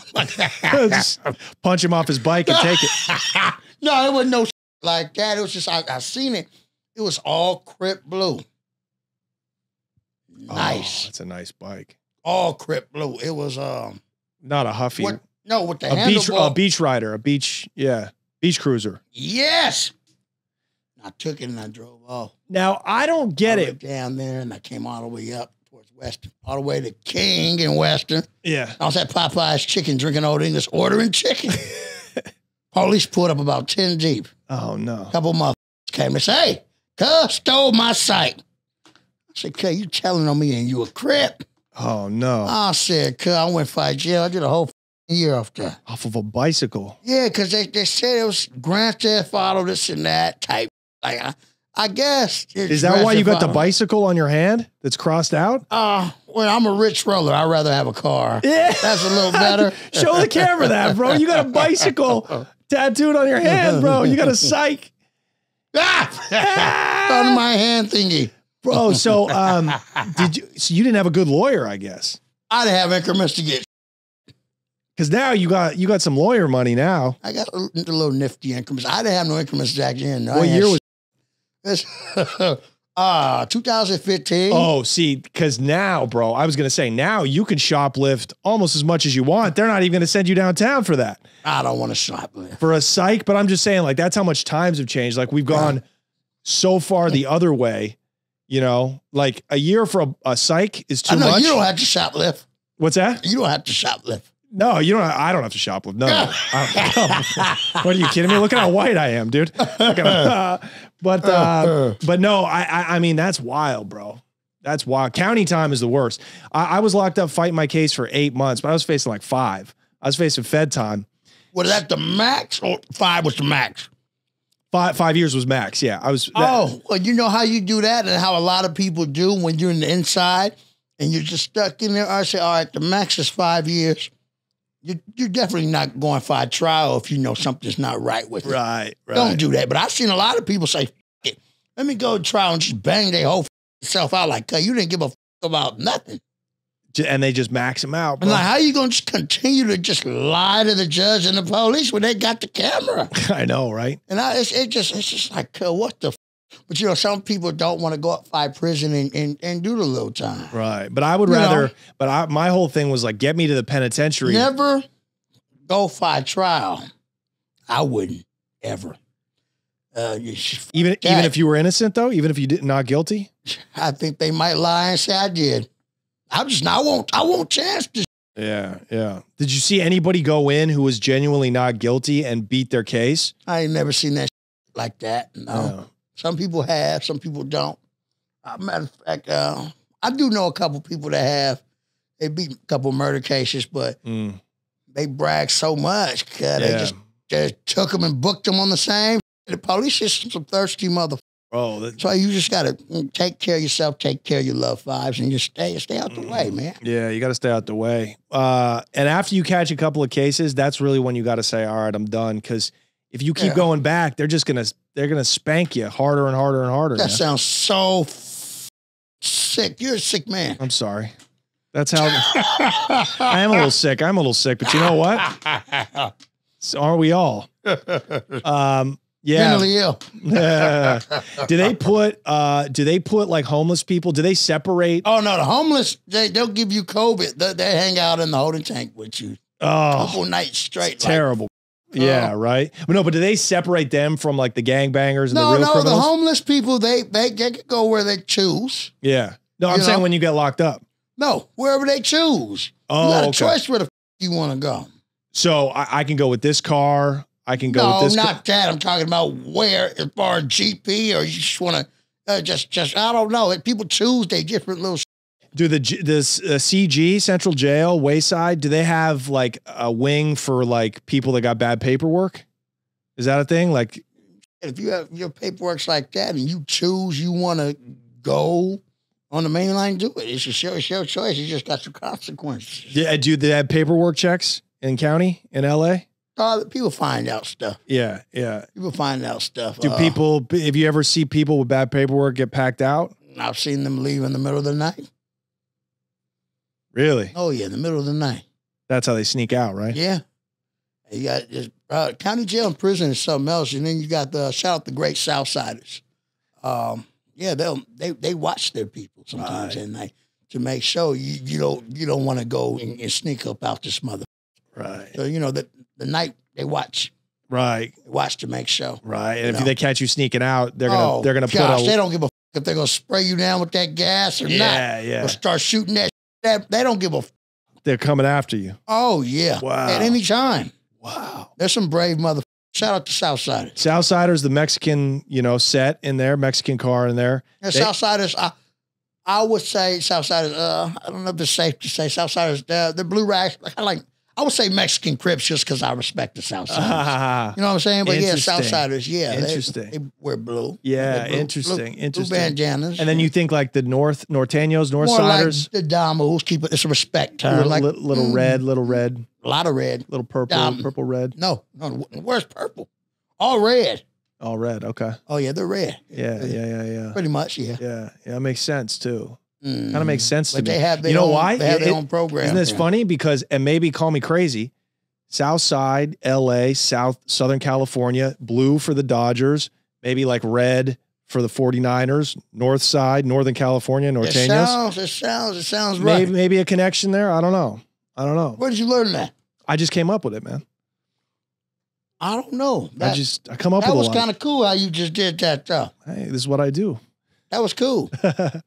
S2: Just punch him off his bike and take it.
S1: No, it wasn't no like that. It was just, I seen it. It was all Crip blue. Nice.
S2: Oh, that's a nice bike.
S1: All Crip blue. It was
S2: not a Huffy.
S1: with the handlebar.
S2: A beach rider, beach cruiser.
S1: Yes. I took it and I drove off.
S2: Now, I don't get it.
S1: Down there and I came all the way up towards Western, all the way to King and Western.
S2: Yeah.
S1: I was at Popeye's Chicken drinking Old English, ordering chicken. Police pulled up about 10 deep.
S2: Oh, no.
S1: A couple motherfuckers came and said, hey, cuz stole my site. I said, cuz, you telling on me and you a Crip.
S2: Oh, no.
S1: I said, cuz, I went fight jail. I did a whole year off that.
S2: Off of a bicycle.
S1: Yeah, because they said it was Grand Theft Auto, this and that type. Like, I guess.
S2: Is that why you got the bicycle on your hand that's crossed out?
S1: Well, I'm a rich roller. I'd rather have a car. Yeah. That's a little better.
S2: Show the camera that, bro. You got a bicycle tattooed on your hand, bro. You got a psych.
S1: On my hand thingy.
S2: Bro, so you didn't have a good lawyer, I guess.
S1: I didn't have increments to get.
S2: Because now you got some lawyer money now.
S1: I got a little nifty increments. I didn't have no increments back then.
S2: What year was
S1: this? 2015.
S2: Oh, see, because now, bro, I was going to say, now you can shoplift almost as much as you want. They're not even going to send you downtown for that.
S1: I don't want to shoplift.
S2: For a psych, but I'm just saying, like, that's how much times have changed. Like, we've gone so far the other way, like a year for a psych is too much.
S1: You don't have to shoplift.
S2: What's that?
S1: You don't have to shoplift.
S2: No, you don't. I don't have to shoplift. No. What are you kidding me? Look at how white I am, dude. But no, I mean, that's wild, bro. That's wild. County time is the worst. I was locked up fighting my case for 8 months, but I was facing like 5. I was facing Fed time.
S1: Was that the max or 5 was the max?
S2: 5 years was max. Yeah, I was.
S1: Well, you know how you do that and how a lot of people do when you're in the inside and you're just stuck in there. I say, all right, the max is 5 years. You're definitely not going for a trial if you know something's not right with it.
S2: Right.
S1: Don't do that. But I've seen a lot of people say, Let me go try and just bang their whole self out like, you didn't give a about nothing.
S2: And they just max him out, bro.
S1: And like, how you going to just continue to just lie to the judge and the police when they got the camera?
S2: I know, right?
S1: And it's just like, what the But, some people don't want to go up 5 prison and do the little time.
S2: Right. But I would rather, my whole thing was like, get me to the penitentiary.
S1: Never go for a trial. I wouldn't ever.
S2: Even if you were innocent, though, even if you not guilty,
S1: I think they might lie and say I did. I won't chance this.
S2: Yeah, yeah. Did you see anybody go in who was genuinely not guilty and beat their case?
S1: I ain't never seen that like that. No.
S2: Yeah.
S1: Some people have, some people don't. Matter of fact, I do know a couple people that have. They beat a couple murder cases, but they brag so much because they just took them and booked them on the same. The police is some thirsty motherfuckers.
S2: Oh,
S1: so you just got to take care of yourself, take care of your loved lives, and just stay out the way, man.
S2: Yeah, you got to stay out the way. And after you catch a couple of cases, that's really when you got to say, all right, I'm done. Because if you keep going back, they're gonna spank you harder and harder and harder.
S1: That sounds so sick. You're a sick man.
S2: I'm sorry. That's how I am a little sick. I'm a little sick, but you know what? So aren't we all? Yeah.
S1: Mentally ill.
S2: Do they put like homeless people? Do they separate?
S1: Oh no, the homeless, they'll give you COVID. They hang out in the holding tank with you. A couple nights straight.
S2: Terrible. Yeah, right. But do they separate them from like the gangbangers and the real criminals?
S1: The homeless people, they can go where they choose.
S2: Yeah. No, I'm saying when you get locked up.
S1: No, wherever they choose. You got a choice where the you want to go.
S2: So I can go with this car. I can go with this.
S1: No, not that. I'm talking about where, as far as GP, or you just want to just I don't know. People choose they different little.
S2: Do the CG, Central Jail, Wayside, do they have like a wing for like people that got bad paperwork? Is that a thing? Like,
S1: if you have your paperwork's like that and you choose you want to go on the main line, do it. It's your choice. You just got some consequences.
S2: Yeah, do they have paperwork checks in county, in LA?
S1: People find out stuff.
S2: Yeah, yeah.
S1: People find out stuff.
S2: Do people, if you ever see people with bad paperwork get packed out?
S1: I've seen them leave in the middle of the night.
S2: Really?
S1: Oh, yeah, in the middle of the night.
S2: That's how they sneak out, right?
S1: Yeah. You got county jail and prison is something else, and then you got the shout out the great Southsiders. Yeah, they watch their people sometimes at night to make sure you don't want to go and sneak up out this mother.
S2: Right.
S1: So the night they watch.
S2: Right.
S1: They watch to make sure.
S2: Right. And if they catch you sneaking out, they're gonna put
S1: they don't give a if they're gonna spray you down with that gas or not.
S2: Yeah.
S1: Or start shooting that. They don't give a.
S2: They're coming after you.
S1: Oh yeah. Wow. At any time.
S2: Wow.
S1: There's some brave motherfuckers. Shout out to Southsiders.
S2: Southsiders, the Mexican, set in there, Mexican car in there.
S1: Yeah, Southsiders. I would say Southsiders. I don't know if it's safe to say Southsiders. The blue rags. I would say Mexican Crips just because I respect the Southsiders. You know what I'm saying? But yeah, Southsiders. Yeah,
S2: interesting.
S1: They wear blue.
S2: Yeah,
S1: blue,
S2: interesting.
S1: Blue bandanas.
S2: And then you think like the Norteños,
S1: More
S2: Northsiders,
S1: like the Damos. Keep it. It's a respect term.
S2: Little red,
S1: a lot of red,
S2: little purple, purple red.
S1: No, where's purple? All red.
S2: All red. Okay.
S1: Oh yeah, they're red.
S2: Yeah.
S1: Pretty much, yeah.
S2: Yeah, it makes sense too. Kind of makes sense to me.
S1: They have their
S2: why?
S1: They have their own program.
S2: Isn't this funny? Because, and maybe call me crazy, South Side, LA, Southern California, blue for the Dodgers, maybe like red for the 49ers, North Side, Northern California, Norteños.
S1: It sounds right.
S2: Maybe a connection there. I don't know.
S1: Where did you learn that?
S2: I just came up with it, man.
S1: I don't know.
S2: I come up with it.
S1: That was kind of cool how you just did that, though.
S2: Hey, this is what I do.
S1: That was cool.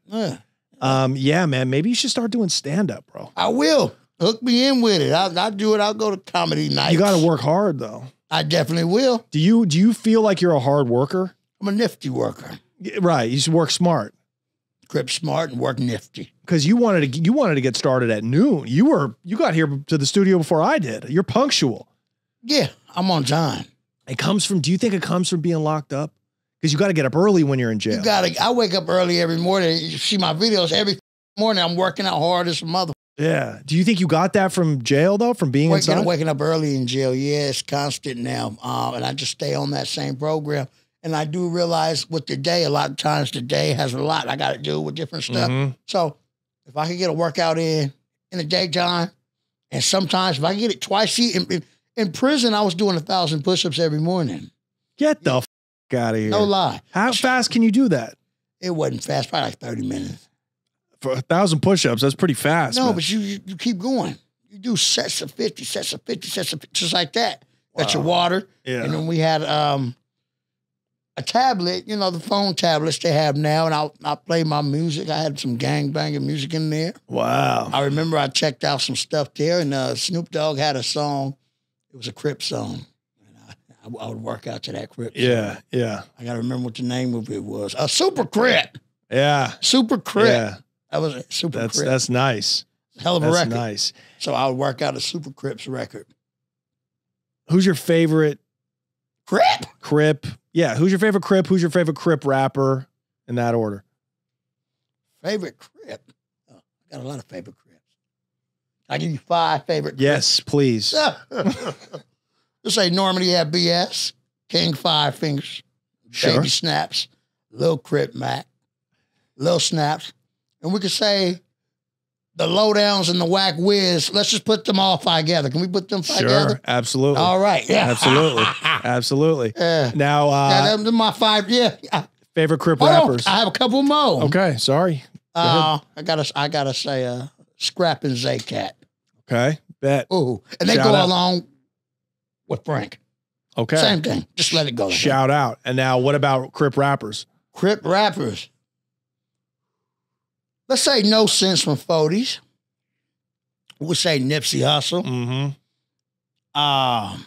S1: Yeah.
S2: Yeah, man. Maybe you should start doing stand-up, bro.
S1: I will. Hook me in with it. I'll do it. I'll go to comedy nights.
S2: You got to work hard, though.
S1: I definitely will.
S2: Do you feel like you're a hard worker?
S1: I'm a nifty worker.
S2: Right. You should work smart.
S1: Grip smart and work nifty.
S2: Because you wanted to get started at noon. You got here to the studio before I did. You're punctual.
S1: Yeah, I'm on time.
S2: Do you think it comes from being locked up? Because you got to get up early when you're in jail.
S1: I wake up early every morning. You see my videos every morning. I'm working out hard as a mother.
S2: Yeah. Do you think you got that from jail, though, from being inside?
S1: Waking up early in jail, yeah, it's constant now. And I just stay on that same program. And I do realize with the day, a lot of times the day has a lot I got to do with different stuff. So if I could get a workout in the daytime, and sometimes if I get it twice, in prison, I was doing 1,000 push-ups every morning.
S2: Get the out of here.
S1: No lie.
S2: How fast can you do that?
S1: It wasn't fast, probably like 30 minutes.
S2: For 1,000 push-ups, that's pretty fast.
S1: No,
S2: man.
S1: but you keep going. You do sets of 50, sets of 50, sets of 50, just like that. Got your water.
S2: Yeah.
S1: And then we had a tablet, the phone tablets they have now, and I play my music. I had some gangbanging music in there.
S2: Wow.
S1: I remember I checked out some stuff there, and Snoop Dogg had a song. It was a Crip song. And I would work out to that Crip song.
S2: Yeah.
S1: I got to remember what the name of it was. A Super Crip.
S2: Yeah.
S1: Super Crip.
S2: Yeah.
S1: That was a Super Crip.
S2: That's nice.
S1: Hell of a record.
S2: Nice.
S1: So I would work out a Super Crips record.
S2: Who's your favorite
S1: Crip?
S2: Yeah. Who's your favorite Crip? Who's your favorite Crip rapper? In that order.
S1: Favorite Crip? Oh, I got a lot of favorite Crips. I give you 5 favorite Crips.
S2: Yes, please.
S1: Let's say Normandy had BS, King Five Fingers,
S2: Sure.
S1: Baby Snaps, Lil Crip Mac, Lil Snaps, and we could say the Lowdowns and the Whack Whiz. Let's just put them all 5 together. Can we put them 5 together?
S2: Sure, absolutely.
S1: All right, yeah.
S2: Absolutely.
S1: Yeah.
S2: Now,
S1: they're my 5, yeah.
S2: favorite Crip
S1: Hold on,
S2: rappers.
S1: I have a couple more.
S2: Okay, sorry.
S1: I gotta say Scrap and Zaycat.
S2: Okay, bet.
S1: Ooh, and they
S2: Shout
S1: go
S2: out.
S1: along with Frank.
S2: Okay.
S1: Same thing. Just let it go.
S2: Shout out. And now what about Crip rappers?
S1: Crip rappers. Let's say No Sense from 40s. We'll say Nipsey Hussle.
S2: Mm-hmm.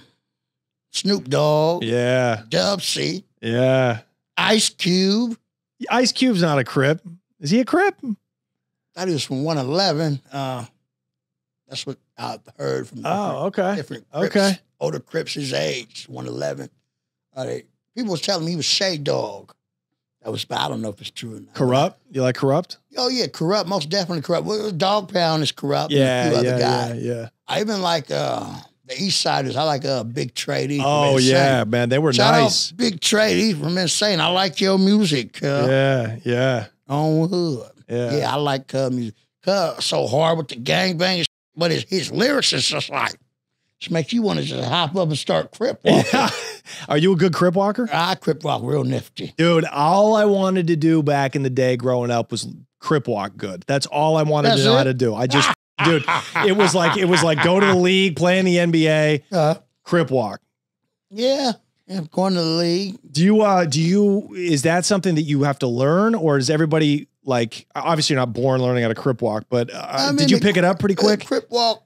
S1: Snoop Dogg.
S2: Yeah.
S1: Dub C.
S2: Yeah.
S1: Ice Cube.
S2: Ice Cube's not a Crip. Is he a Crip?
S1: That is from 111. That's what I've heard from different Crips.
S2: Okay.
S1: Older Crips his age, 111. People was telling me he was Shay Dog. That was, but I don't know if it's true or not.
S2: Corrupt? You like Corrupt?
S1: Oh yeah, Corrupt, most definitely Corrupt. Well, Dog Pound is Corrupt.
S2: Yeah,
S1: and a few other guys.
S2: yeah.
S1: I even like the East Siders. I like Big Trady.
S2: Oh yeah, man, they were
S1: Shout
S2: nice.
S1: out Big Trady from Insane. I like your music.
S2: Yeah.
S1: On Hood.
S2: Yeah.
S1: I like music. So hard with the gangbang, but his lyrics is just like, just makes you want to just hop up and start Crip walking.
S2: Yeah. Are you a good Crip walker?
S1: I Crip walk real nifty.
S2: Dude, all I wanted to do back in the day growing up was Crip walk good. That's all I wanted to know how to do. I just, dude, it was like go to the league, play in the NBA, Crip walk.
S1: Yeah. Going to the league.
S2: Do you, is that something that you have to learn, or is everybody like, obviously you're not born learning how to Crip walk, but did you pick it up pretty quick?
S1: Crip walk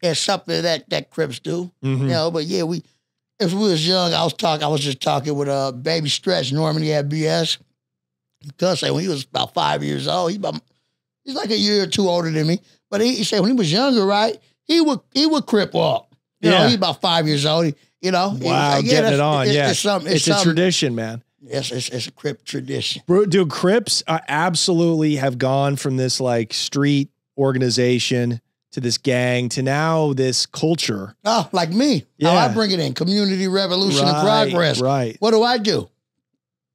S1: is something that Crips do, but yeah, if we was young, I was just talking with Baby Stretch, Normandy at BS. Because when he was about 5 years old, he's like a year or 2 older than me. But he said when he was younger, right, he would Crip walk. You know, he's about 5 years old.
S2: Wow,
S1: like,
S2: getting it on.
S1: It's
S2: a tradition, man.
S1: Yes, it's a Crip tradition.
S2: Bro, dude, Crips absolutely have gone from this like street organization to this gang to now this culture.
S1: Oh, like me.
S2: Yeah.
S1: How I bring it in. Community revolution and progress.
S2: Right.
S1: What do I do?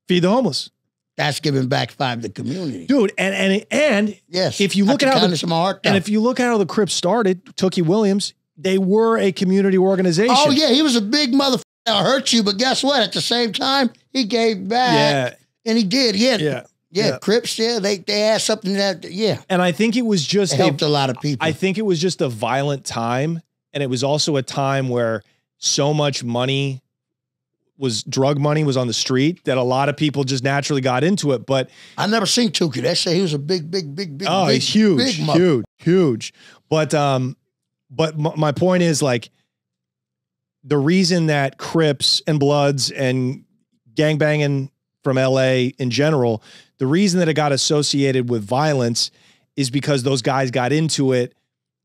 S2: Feed the homeless.
S1: That's giving back 5 to the community.
S2: Dude, and
S1: yes,
S2: if you look at how the Crips started, Tookie Williams, they were a community organization.
S1: Oh yeah, he was a big motherfucker that hurt you, but guess what? At the same time, he gave back.
S2: Yeah.
S1: And he did.
S2: Yeah.
S1: Crips, they had something that,
S2: And I think it was just
S1: it helped a lot of people.
S2: I think it was just a violent time. And it was also a time where so much drug money was on the street that a lot of people just naturally got into it. But
S1: I never seen Tookie. They say he was a big.
S2: Oh, he's huge. But my point is, like, the reason that Crips and Bloods and gangbanging from LA in general, the reason that it got associated with violence is because those guys got into it,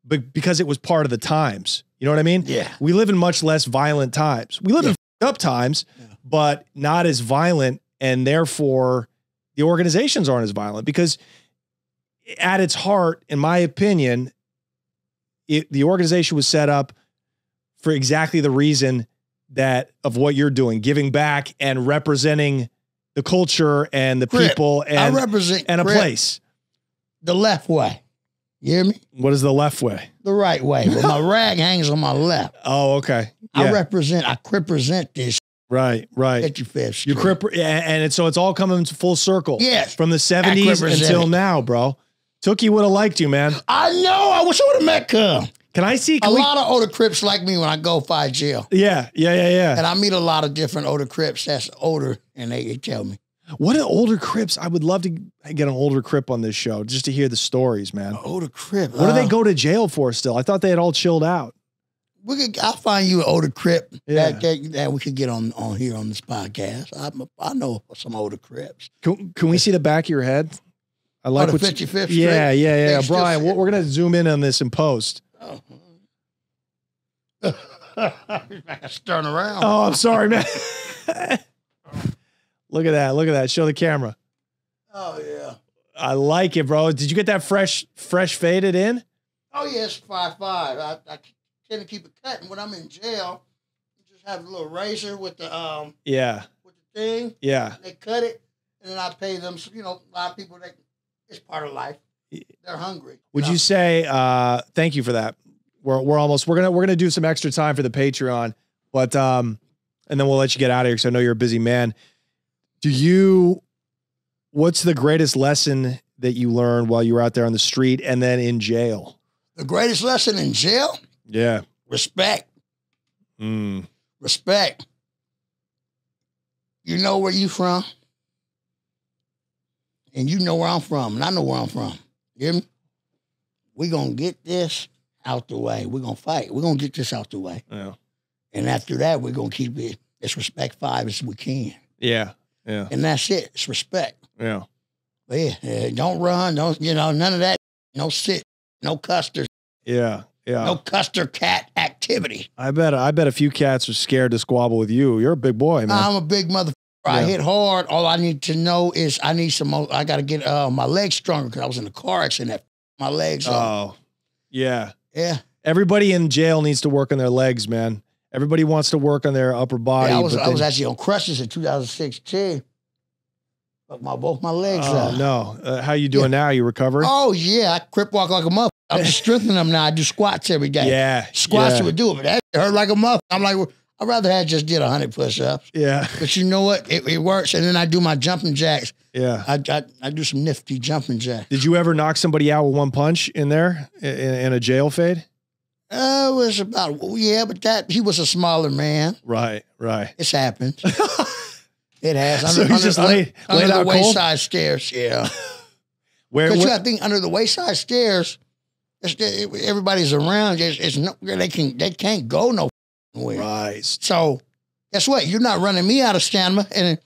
S2: but because it was part of the times. You know what I mean?
S1: Yeah.
S2: We live in much less violent times. We live in up times, but not as violent, and therefore the organizations aren't as violent, because at its heart, in my opinion, the organization was set up for exactly the reason of what you're doing, giving back and representing the culture and the
S1: Crip.
S2: people and
S1: I represent
S2: and a
S1: Crip
S2: place.
S1: the left way. You hear me?
S2: What is the left way?
S1: The right way. But my rag hangs on my left.
S2: Oh, okay.
S1: I
S2: Yeah.
S1: represent this
S2: Right.
S1: 55th Street.
S2: You Crip, and it's all coming to full circle.
S1: Yes.
S2: From the 70s
S1: represent
S2: until
S1: it.
S2: now, bro. Tookie would have liked you, man.
S1: I know. I wish I would have met Cub.
S2: Can I see?
S1: A lot of older Crips like me when I go fight jail.
S2: Yeah.
S1: And I meet a lot of different older Crips that's older, and they tell me.
S2: What are older Crips? I would love to get an older Crip on this show just to hear the stories, man.
S1: Older Crip.
S2: What do they go to jail for still? I thought they had all chilled out.
S1: I'll find you an older Crip
S2: Yeah.
S1: that we could get on here on this podcast. I know some older Crips.
S2: Can we see the back of your head? I like
S1: the
S2: what
S1: 55th Street?
S2: Yeah.
S1: They still
S2: Brian,
S1: see it.
S2: we're going to zoom in on this in post.
S1: Oh. I gotta turn around.
S2: Oh, I'm sorry, man. Look at that. Look at that. Show the camera.
S1: Oh, yeah.
S2: I like it, bro. Did you get that fresh faded in?
S1: Oh, yeah, it's 5'5". I tend to keep it cut. And when I'm in jail, you just have a little razor with the
S2: Yeah.
S1: thing.
S2: Yeah.
S1: They cut it, and then I pay them. So, a lot of people, it's part of life. They're hungry.
S2: Would you say thank you for that? We're gonna do some extra time for the Patreon, but and then we'll let you get out of here because I know you're a busy man. What's the greatest lesson that you learned while you were out there on the street and then in jail?
S1: The greatest lesson in jail?
S2: Yeah.
S1: Respect. Respect. You know where you from, and you know where I'm from, and I know where I'm from. You hear me? We're going to get this out the way. We're going to fight. We're going to get this out the way.
S2: Yeah.
S1: And after that, we're going to keep it as respect 5 as we can.
S2: Yeah. Yeah.
S1: And that's it. It's respect.
S2: Yeah.
S1: But yeah, don't run. Don't, none of that. No sit. No custard.
S2: Yeah. Yeah.
S1: No custard cat activity.
S2: I bet a few cats are scared to squabble with you. You're a big boy, man.
S1: I'm a big motherfucker. I hit hard. All I need to know is I got to get my legs stronger because I was in a car accident. My legs.
S2: Oh, yeah.
S1: Yeah.
S2: Everybody in jail needs to work on their legs, man. Everybody wants to work on their upper body.
S1: Yeah, I was actually on crutches in 2016. But both my legs.
S2: Oh, no. How you doing now? You recovered?
S1: Oh, yeah. I crip walk like a motherfucker. I'm strengthening them now. I do squats every day.
S2: Yeah.
S1: Squats would do it, but that hurt like a motherfucker. I'm like, I'd rather have just did 100 push-ups.
S2: Yeah.
S1: But you know what? It works. And then I do my jumping jacks.
S2: Yeah.
S1: I do some nifty jumping jacks.
S2: Did you ever knock somebody out with one punch in there in a jail fade?
S1: It was about, but he was a smaller man.
S2: Right.
S1: It's happened. It has.
S2: So he just laid
S1: under
S2: out
S1: the
S2: cold?
S1: wayside stairs, yeah. Because I think under the wayside stairs, everybody's around. They can't go nowhere.
S2: Right.
S1: So guess what? You're not running me out of stamina, and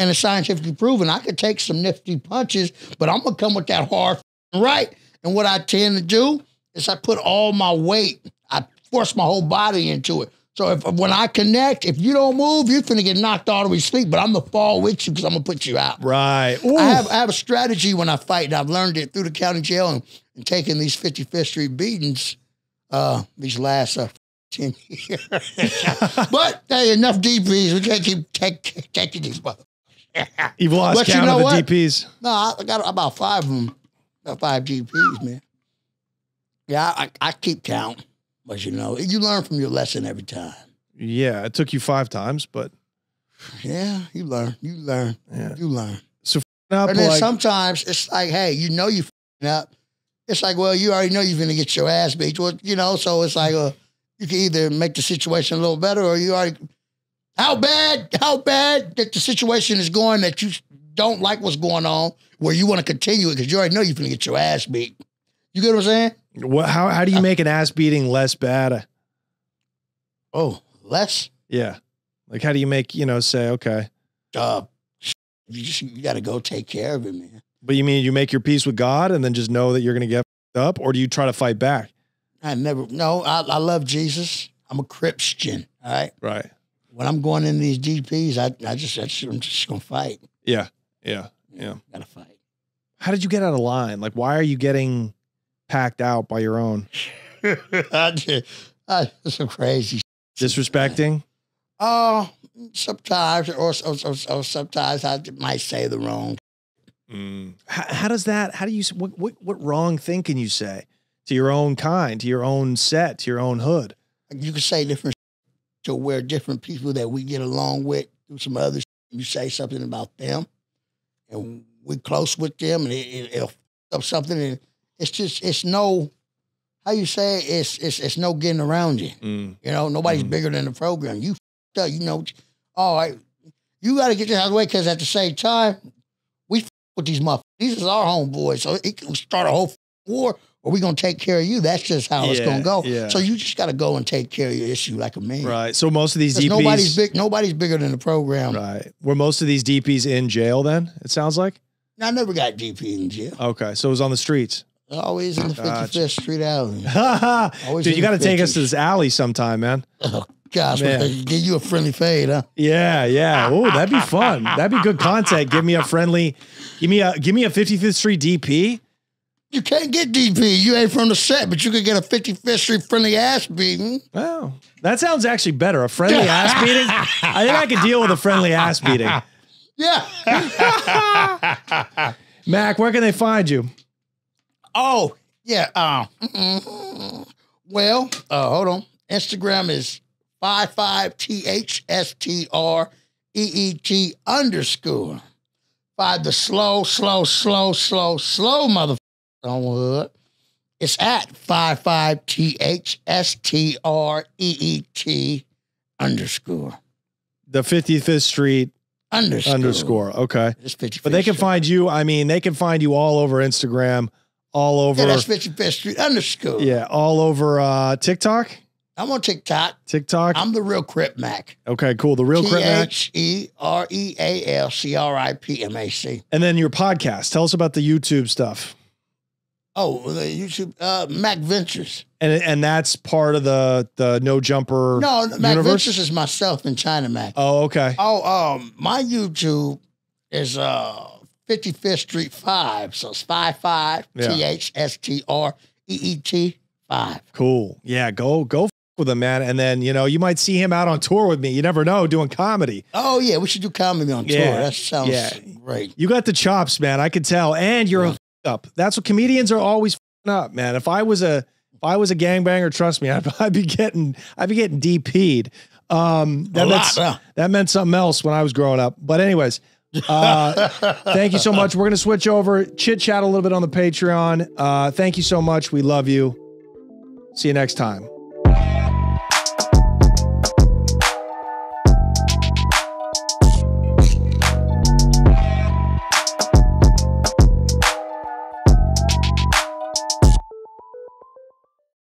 S1: it's scientifically proven. I could take some nifty punches, but I'm gonna come with that hard right. And what I tend to do is I put all my weight. I force my whole body into it. So when I connect, if you don't move, you're finna get knocked all the way to sleep. But I'm gonna fall with you because I'm gonna put you out.
S2: Right.
S1: I have a strategy when I fight, and I've learned it through the county jail and taking these 55th Street beatings these last 10 years. But hey, enough DPs. We can't keep taking these motherfuckers.
S2: You've lost count of the DPs.
S1: No, I got about 5 of them. About 5 DPs, man. Yeah, I keep count. But you learn from your lesson every time.
S2: Yeah, it took you 5 times, but
S1: yeah, you learn.
S2: Yeah.
S1: You learn.
S2: So up,
S1: and then sometimes it's like, hey, you up. It's like, well, you already know you're gonna get your ass beat. Well, so it's like you can either make the situation a little better, or you already how bad that the situation is going that you don't like what's going on, where you want to continue it because you already know you're gonna get your ass beat. You get what I'm saying?
S2: How do you make an ass beating less bad?
S1: Less?
S2: Yeah. Like, how do you make, say, okay.
S1: You got to go take care of it, man.
S2: But you mean you make your peace with God and then just know that you're going to get up, or do you try to fight back?
S1: I love Jesus. I'm a Christian. All right.
S2: Right.
S1: When I'm going in these DPs, I'm just going to fight.
S2: Yeah. Yeah. Yeah.
S1: Got to fight.
S2: How did you get out of line? Like, why are you getting packed out by your own?
S1: Some crazy
S2: disrespecting.
S1: Sometimes, or sometimes I might say the wrong.
S2: How does that? How do you? What wrong thing can you say to your own kind, to your own set, to your own hood?
S1: You can say different to where different people that we get along with do some other. You say something about them, and we're close with them, and it'll f up something, and it's no. How you say it? It's no getting around you. You know, nobody's bigger than the program. You know, all right, you got to get this out of the way because at the same time, we with these motherfuckers. These is our homeboys, so it can start a whole war, or we gonna take care of you. That's just how it's gonna go. Yeah. So you just got to go and take care of your issue like a man.
S2: Right. So most of these DPs,
S1: nobody's bigger than the program.
S2: Right. Were most of these DPs in jail then? It sounds like.
S1: I never got DP in jail.
S2: Okay, so it was on the streets.
S1: Always in the 55th Street alley.
S2: Dude, you got to take us to this alley sometime, man.
S1: Oh, gosh, give you a friendly fade, huh?
S2: Yeah, yeah. Oh, that'd be fun. That'd be good content. Give me a 55th Street DP.
S1: You can't get DP. You ain't from the set, but you could get a 55th Street friendly ass beating.
S2: Wow, that sounds actually better. A friendly ass beating. I think I could deal with a friendly ass beating.
S1: Yeah.
S2: Mac, where can they find you?
S1: Oh, yeah. Well, hold on. Instagram is 55THSTREET_. Find the slow motherfucker. It's at 55THSTREET_.
S2: The 55th Street underscore. Okay. But they can find you. I mean, they can find you all over Instagram. All over.
S1: Yeah, that's 55th Street _.
S2: Yeah, all over TikTok.
S1: I'm on TikTok. I'm the real Crip Mac.
S2: Okay, cool. The real Crip Mac.
S1: THEREALCRIPMAC.
S2: And then your podcast. Tell us about the YouTube stuff.
S1: Oh, the YouTube Mac Ventures.
S2: And that's part of the No Jumper.
S1: No, Mac
S2: universe?
S1: Ventures is myself in China Mac.
S2: Oh, okay.
S1: Oh, my YouTube is 55th Street 5. So it's 55THSTREET 5.
S2: Cool. Yeah, go with him, man. And then, you know, you might see him out on tour with me. You never know, doing comedy.
S1: Oh, yeah, we should do comedy on tour. That sounds great.
S2: You got the chops, man. I could tell. And you're a up. That's what comedians are always up, man. If I was a gangbanger, trust me, I'd be getting DP'd. That meant something else when I was growing up. But anyways, thank you so much. We're going to switch over, chit chat a little bit on the Patreon. Thank you so much. We love you. See you next time.